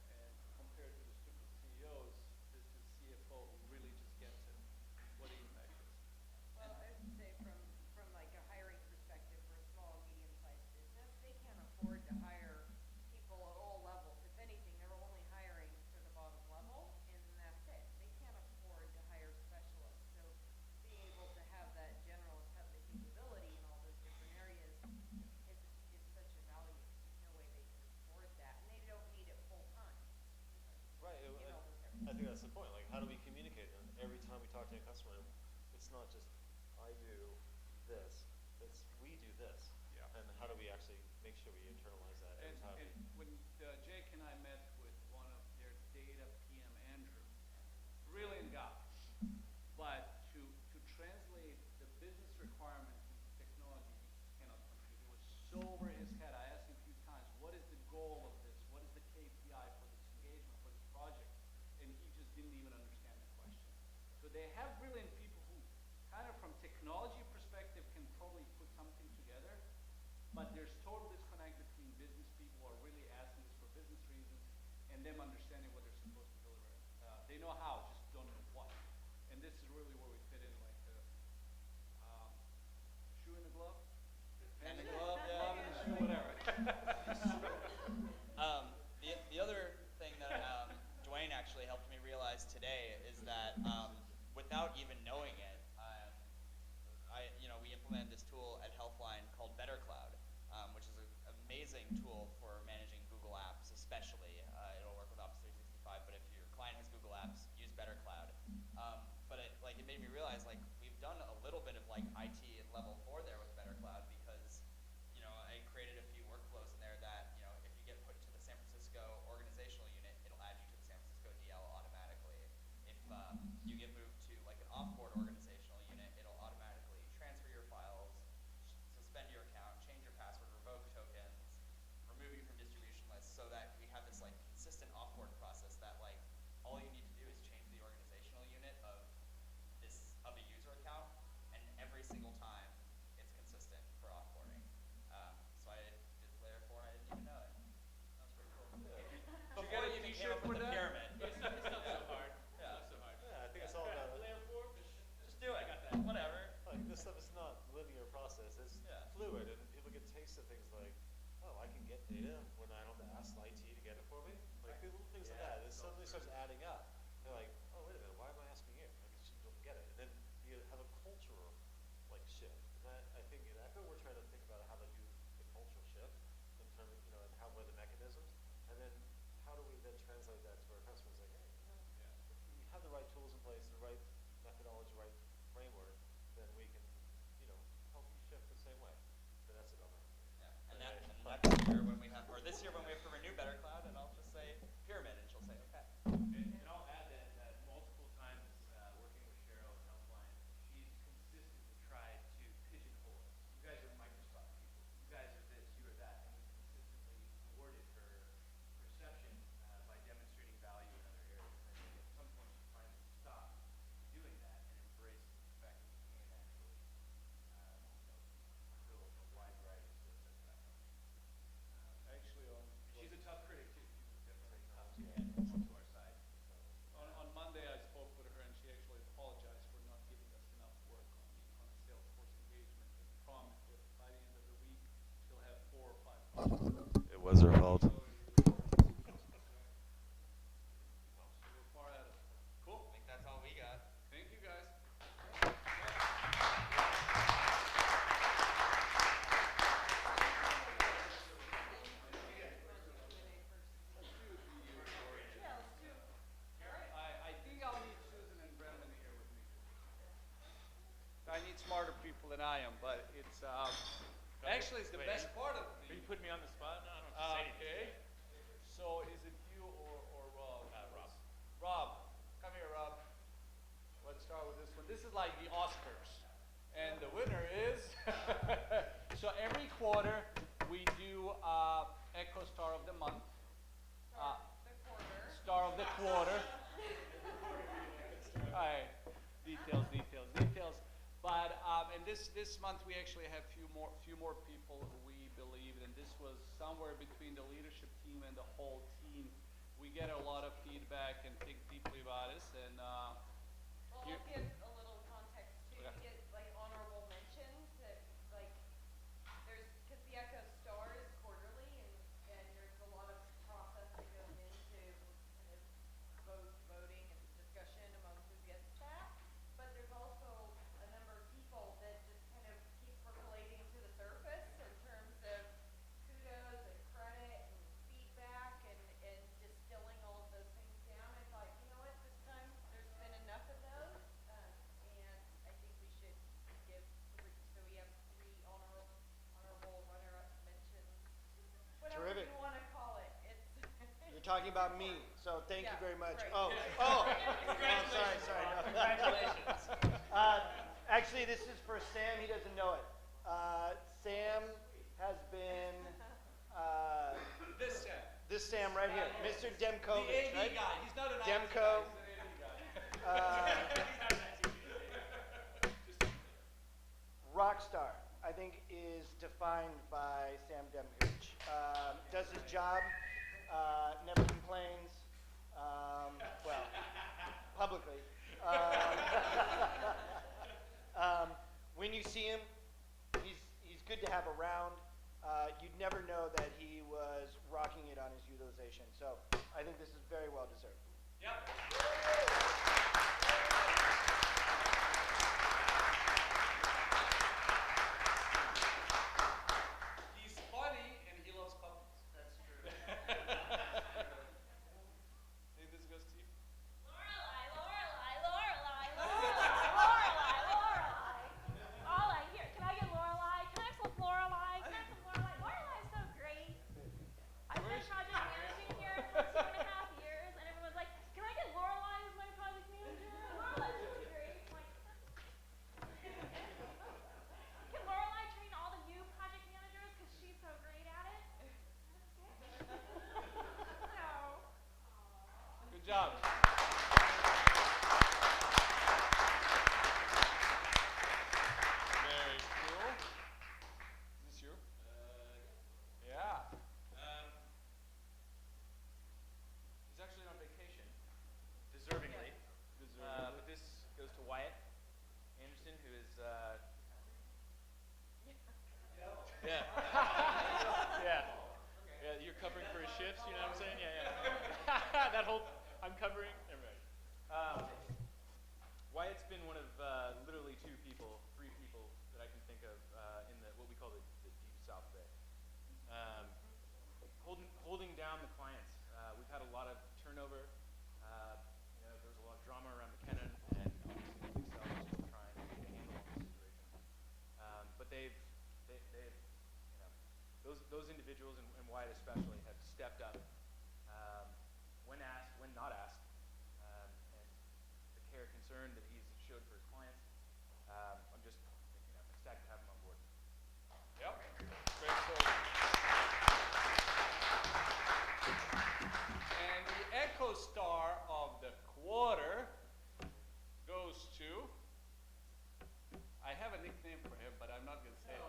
compared to the stupid CEOs, this is CFO who really just gets it, what the impact is. Well, I would say from like a hiring perspective for a small, medium-sized business, they can't afford to hire people at all levels. If anything, they're only hiring for the bottom level, and that's it. They can't afford to hire specialists. So being able to have that generalist have the capability in all those different areas is such a value. There's no way they can afford that, and they don't need it full time. Right. I think that's the point. Like, how do we communicate? And every time we talk to a customer, it's not just I do this. It's we do this. Yeah. And how do we actually make sure we internalize that every time? And when Jake and I met with one of their data PM, Andrew, brilliant guy, but to translate the business requirements into technology, he cannot compute. It was so over his head. I asked him a few times, what is the goal of this? What is the KPI for this engagement, for this project? And he just didn't even understand the question. So they have brilliant people who kind of from technology perspective can probably put something together, but there's total disconnect between business people who are really asking this for business reasons and them understanding what they're supposed to deliver. They know how, just don't know what. this is really where we fit in, like the shoe in the glove, Hand in glove, yeah. glove in the shoe, whatever. The other thing that Dwayne actually helped me realize today is that without even knowing it, we implemented this tool at Healthline called BetterCloud, which is an amazing tool for managing Google Apps, especially. It'll work with Office 365, but if your client has Google Apps, use BetterCloud. But it made me realize we've done a little bit of IT at level 4 there with BetterCloud because I created a few workflows in there that if you get put to the San Francisco organizational unit, it'll add you to the San Francisco DL automatically. If you get moved to an off-board organizational unit, it'll automatically transfer your files, suspend your account, change your password, revoke tokens, remove you from distribution lists, so that we have this consistent off-board process that all you need to do is change the organizational unit of a user account, and every single time it's consistent for offboarding. So I did layer 4 and I didn't even know it. That was pretty cool. Before you even came up with the pyramid. It's not so hard. Yeah. It's not so hard. Yeah, I think it's all about Layer 4, Just do it. Whatever. this stuff is not linear process. It's Yeah. fluid, and people get taste of things like, oh, I can get data when I don't have to ask IT to get it for me. Little things like that. It suddenly starts adding up. They're like, oh, wait a minute, why am I asking you? I just don't get it. And then you have a cultural shift. And I think at Echo we're trying to think about how to do the cultural shift in terms of and what are the mechanisms, and then how do we then translate that to our customers? Like, hey, if we have the right tools in place, the right methodology, right framework, then we can help you shift the same way. So that's it on that. Yeah. And next year when we have, or this year when we have to renew BetterCloud, and I'll just say pyramid, and she'll say okay. And I'll add that multiple times working with Cheryl at Healthline, she's consistently tried to pigeonhole us. You guys are Microsoft people. You guys are this, you are that. And we consistently thwarted her perception by demonstrating value in other areas. And I think at some point she finally stopped doing that and embraced the fact that we can actually fill a wide variety of skill sets in that company. Actually, She's a tough critic too. She's definitely tough to get to our side. on Monday I spoke with her and she actually apologized for not giving us enough work on the Salesforce engagement and promised that by the end of the week she'll have 4 or 5 projects. It was her fault. So we're far ahead of it. Cool. I think that's all we got. Thank you guys. I think I'll need Susan and Brendan here with me. I need smarter people than I am, but it's actually it's the best part of Are the. you putting me on the spot? No, I don't have to say anything. Okay. So is it you or Rob? Rob. Rob, come here, Rob. Let's start with this one. This is like the Oscars, and the winner is. So every quarter we do Echo Star of the Month. Star of the quarter. All right, details. But and this month we actually have few more people who we believe, and this was somewhere between the leadership team and the whole team. We get a lot of feedback and think deeply about this, and Well, I'll you- give a little context too. Yeah. To get honorable mentions that there's because the Echo Star is quarterly and there's a lot of process that goes into kind of voting and discussion among who gets that. But there's also a number of people that just kind of keep percolating to the surface in terms of kudos and credit and feedback and distilling all of those things down. I thought, you know what, this time there's been enough of those, and I think we should give so we have 3 honorable runner-up mentions. Whatever Terrific. you want to call it. It's You're talking about me, so thank you Yeah, very much. right. Oh, sorry. No. Congratulations. Actually, this is for Sam. He doesn't know it. Sam has been this Sam right here, Mr. Demkovic, the AV right? guy. He's not an IT Demko. guy. He's an AV guy. Rock star, I think, is defined by Sam Demkovic. Does his job, never complains, well, publicly. When you see him, he's good to have around. You'd never know that he was rocking it on his utilization. So I think this is very well deserved. He's funny and he loves puppies. That's true. Think this goes to you? Lorelai, Lorelai, Lorelai, Lorelai, Lorelai, Lorelai. All I hear, can I get Lorelai? Can I have some Lorelai? Can I have some Lorelai? Lorelai's so great. I've been project managing here for 2.5 years, and everyone's like, can I get Lorelai as my project manager? Lorelai's really great. I'm like, can Lorelai train all the new project managers because she's so great at it? So. Good job. Very cool. Is this you? Yeah. He's actually on vacation, deservingly. But this goes to Wyatt Anderson, who is, yeah. Yeah, you're covering for his shifts, you know what I'm saying? Yeah. That whole, I'm covering, never mind. Wyatt's been one of literally three people that I can think of in what we call the Deep South Bay. Holding down the clients. We've had a lot of turnover. There was a lot of drama around McKinnon, and obviously the Excel is still trying to get a handle on the situation. But they've those individuals, and Wyatt especially, have stepped up when asked, when not asked, and the care, concern that he's showed for his clients. I'm just ecstatic to have him on board. Yep. Great story. And the Echo Star of the quarter goes to. I have a nickname for him, but I'm not going to say it.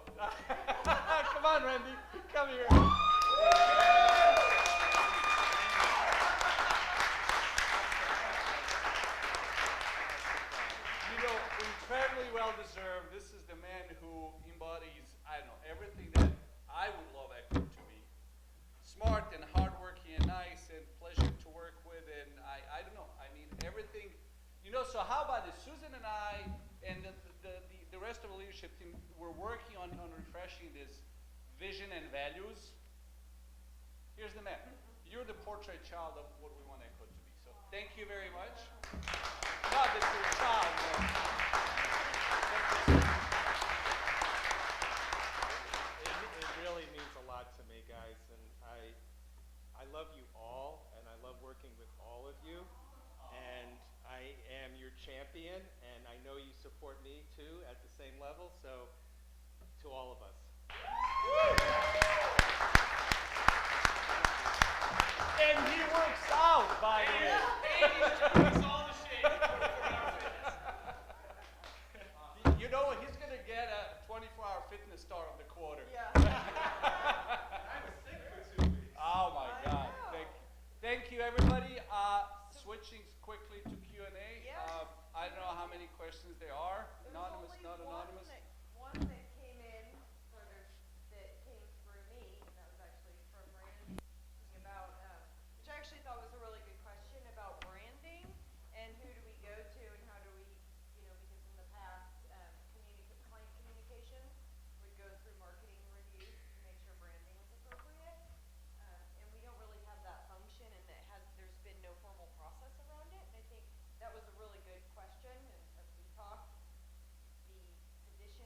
Come on, Randy. Come here. Incredibly well deserved. This is the man who embodies, I don't know, everything that I would love Echo to be. Smart and hardworking and nice and pleasure to work with, and I don't know. I mean, everything. So how about this? Susan and I and the rest of the leadership team, we're working on refreshing this vision and values. Here's the man. You're the portrait child of what we want Echo to be. So thank you very much. Not that you're a child, but it really means a lot to me, guys, and I love you all, and I love working with all of you, and I am your champion, and I know you support me too at the same level, so to all of us. and he works out, by the way. You know, he's going to get a 24-hour fitness star of the quarter. Yeah. I was sick for 2 weeks. Oh, my God. Thank you, everybody. Switching quickly to Q&A. Yes. I don't know how many questions there are. There's Anonymous, only not anonymous. One that came in, that came through me, and that was actually from Randy, about, which I actually thought was a really good question about branding and who do we go to and how do we, because in the past, client communication would go through marketing reviews to make sure branding was appropriate. And we don't really have that function, and there's been no formal process around it. And I think that was a really good question, and as we talked, the position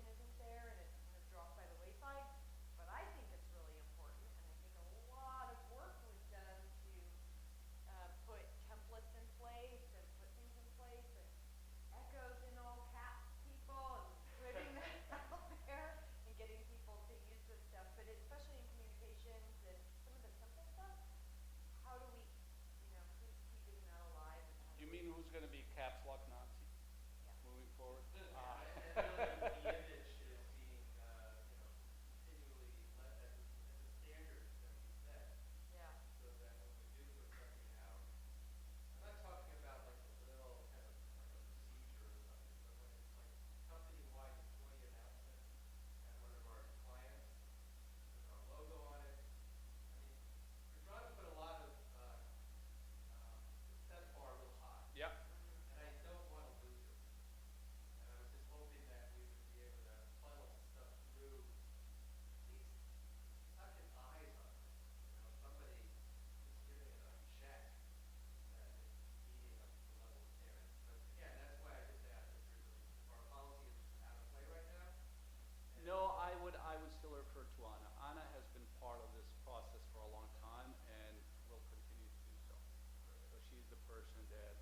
she's the person that,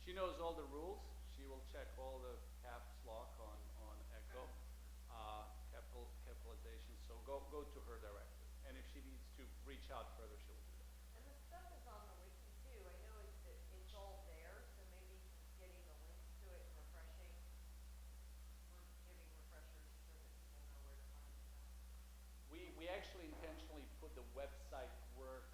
she knows all the rules. She will check all the caps lock on Echo, capitalization. So go to her directly. And if she needs to reach out further, she'll do that. And the stuff is on the wiki too. I know it's all there, so maybe getting the links to it and refreshing, we're giving refreshers so that people know where to find stuff. We actually intentionally put the website work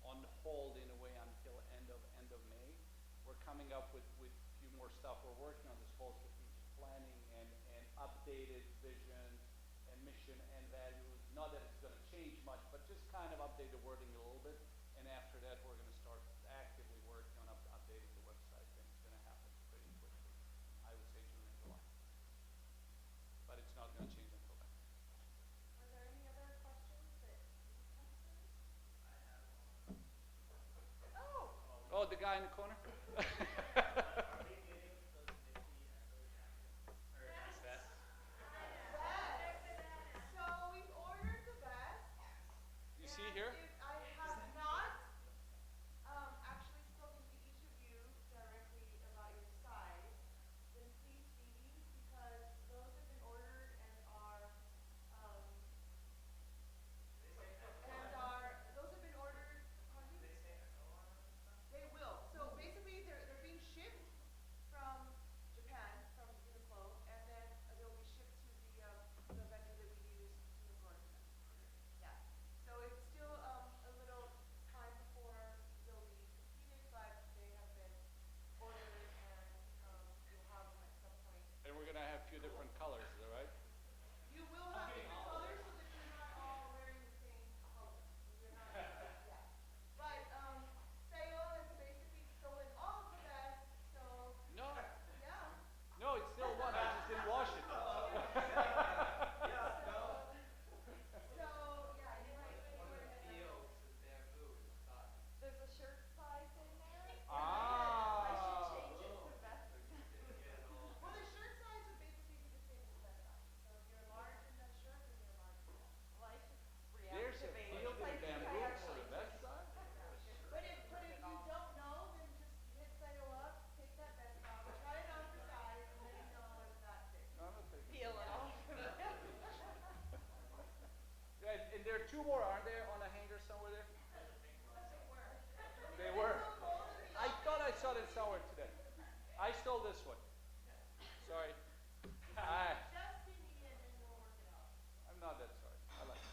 on hold in a way until end of May. We're coming up with a few more stuff. We're working on this whole strategic planning and updated vision and mission and values. Not that it's going to change much, but just kind of update the wording a little bit. And after that, we're going to start actively working on updating the website, and it's going to happen pretty quickly. I would say June and July. But it's not going to change until then. Are there any other questions that you come through? Oh, the guy in the corner? So we've ordered the best. You see here? If I have not actually spoken to each of you directly about your size, then please see these because those have been ordered and are those have been ordered. Pardon me? They will. So basically, they're being shipped from Japan, from Uniqlo, and then they'll be shipped to the vendor that we use, Uniqlo. Yeah. So it's still a little time before they'll be completed, but they have been ordered, and you'll have them at some point. And we're going to have a few different colors, is that right? You will have different colors so that you're not all wearing the same color. You're not, yeah. But Sayo has basically stolen all of the best, so No. yeah. No, it's still one. I just didn't wash it. So yeah, you're right. There's a shirt size in there. Ah. I should change it to best. Well, the shirt size would basically be the same as the best size. So if you're large in the shirt, then you're large in that. Well, I should There's a reactivate field it. I in think I bamboo for actually the best side. But if you don't know, then just hit Sayo up, take that best off, try it on for size, and let me know if that fits. No, I'm not taking it. peel it off. And there are two more, aren't there, on a hanger somewhere there? They were. I thought I saw them somewhere today. I stole this one. Sorry. Just see me and then we'll work it out. I'm not that sorry. I like it.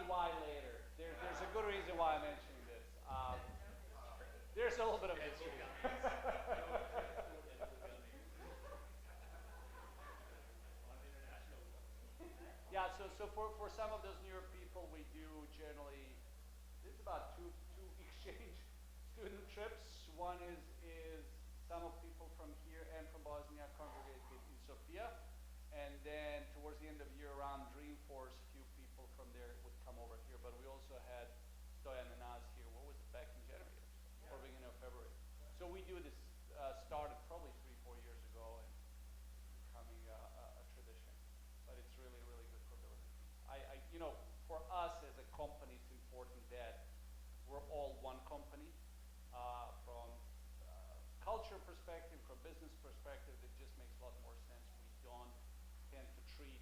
me why later. There's a good reason why I'm mentioning this. There's a little bit of history. Yeah, so for some of those newer people, we do generally, this is about two exchange student trips. One is some of people from here and from Bosnia congregated in Sofia. And then towards the end of the year around Dreamforce, a few people from there would come over here. But we also had Stoyan and Naz here. What was it, back in January or beginning of February? So we do this, started probably 3-4 years ago and becoming a tradition. But it's really, really good for building. For us as a company, it's important that we're all one company. From culture perspective, from business perspective, it just makes a lot more sense. We don't tend to treat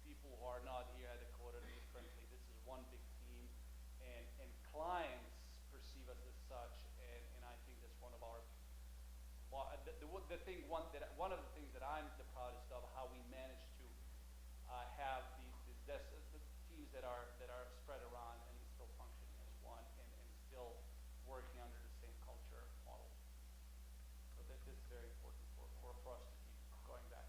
people who are not here at the quota differently. This is one big team, and clients perceive us as such. And I think that's one of our one of the things that I'm the proudest of, how we manage to have these teams that are spread around and still functioning as one and still working under the same culture model. So this is very important for us to keep going back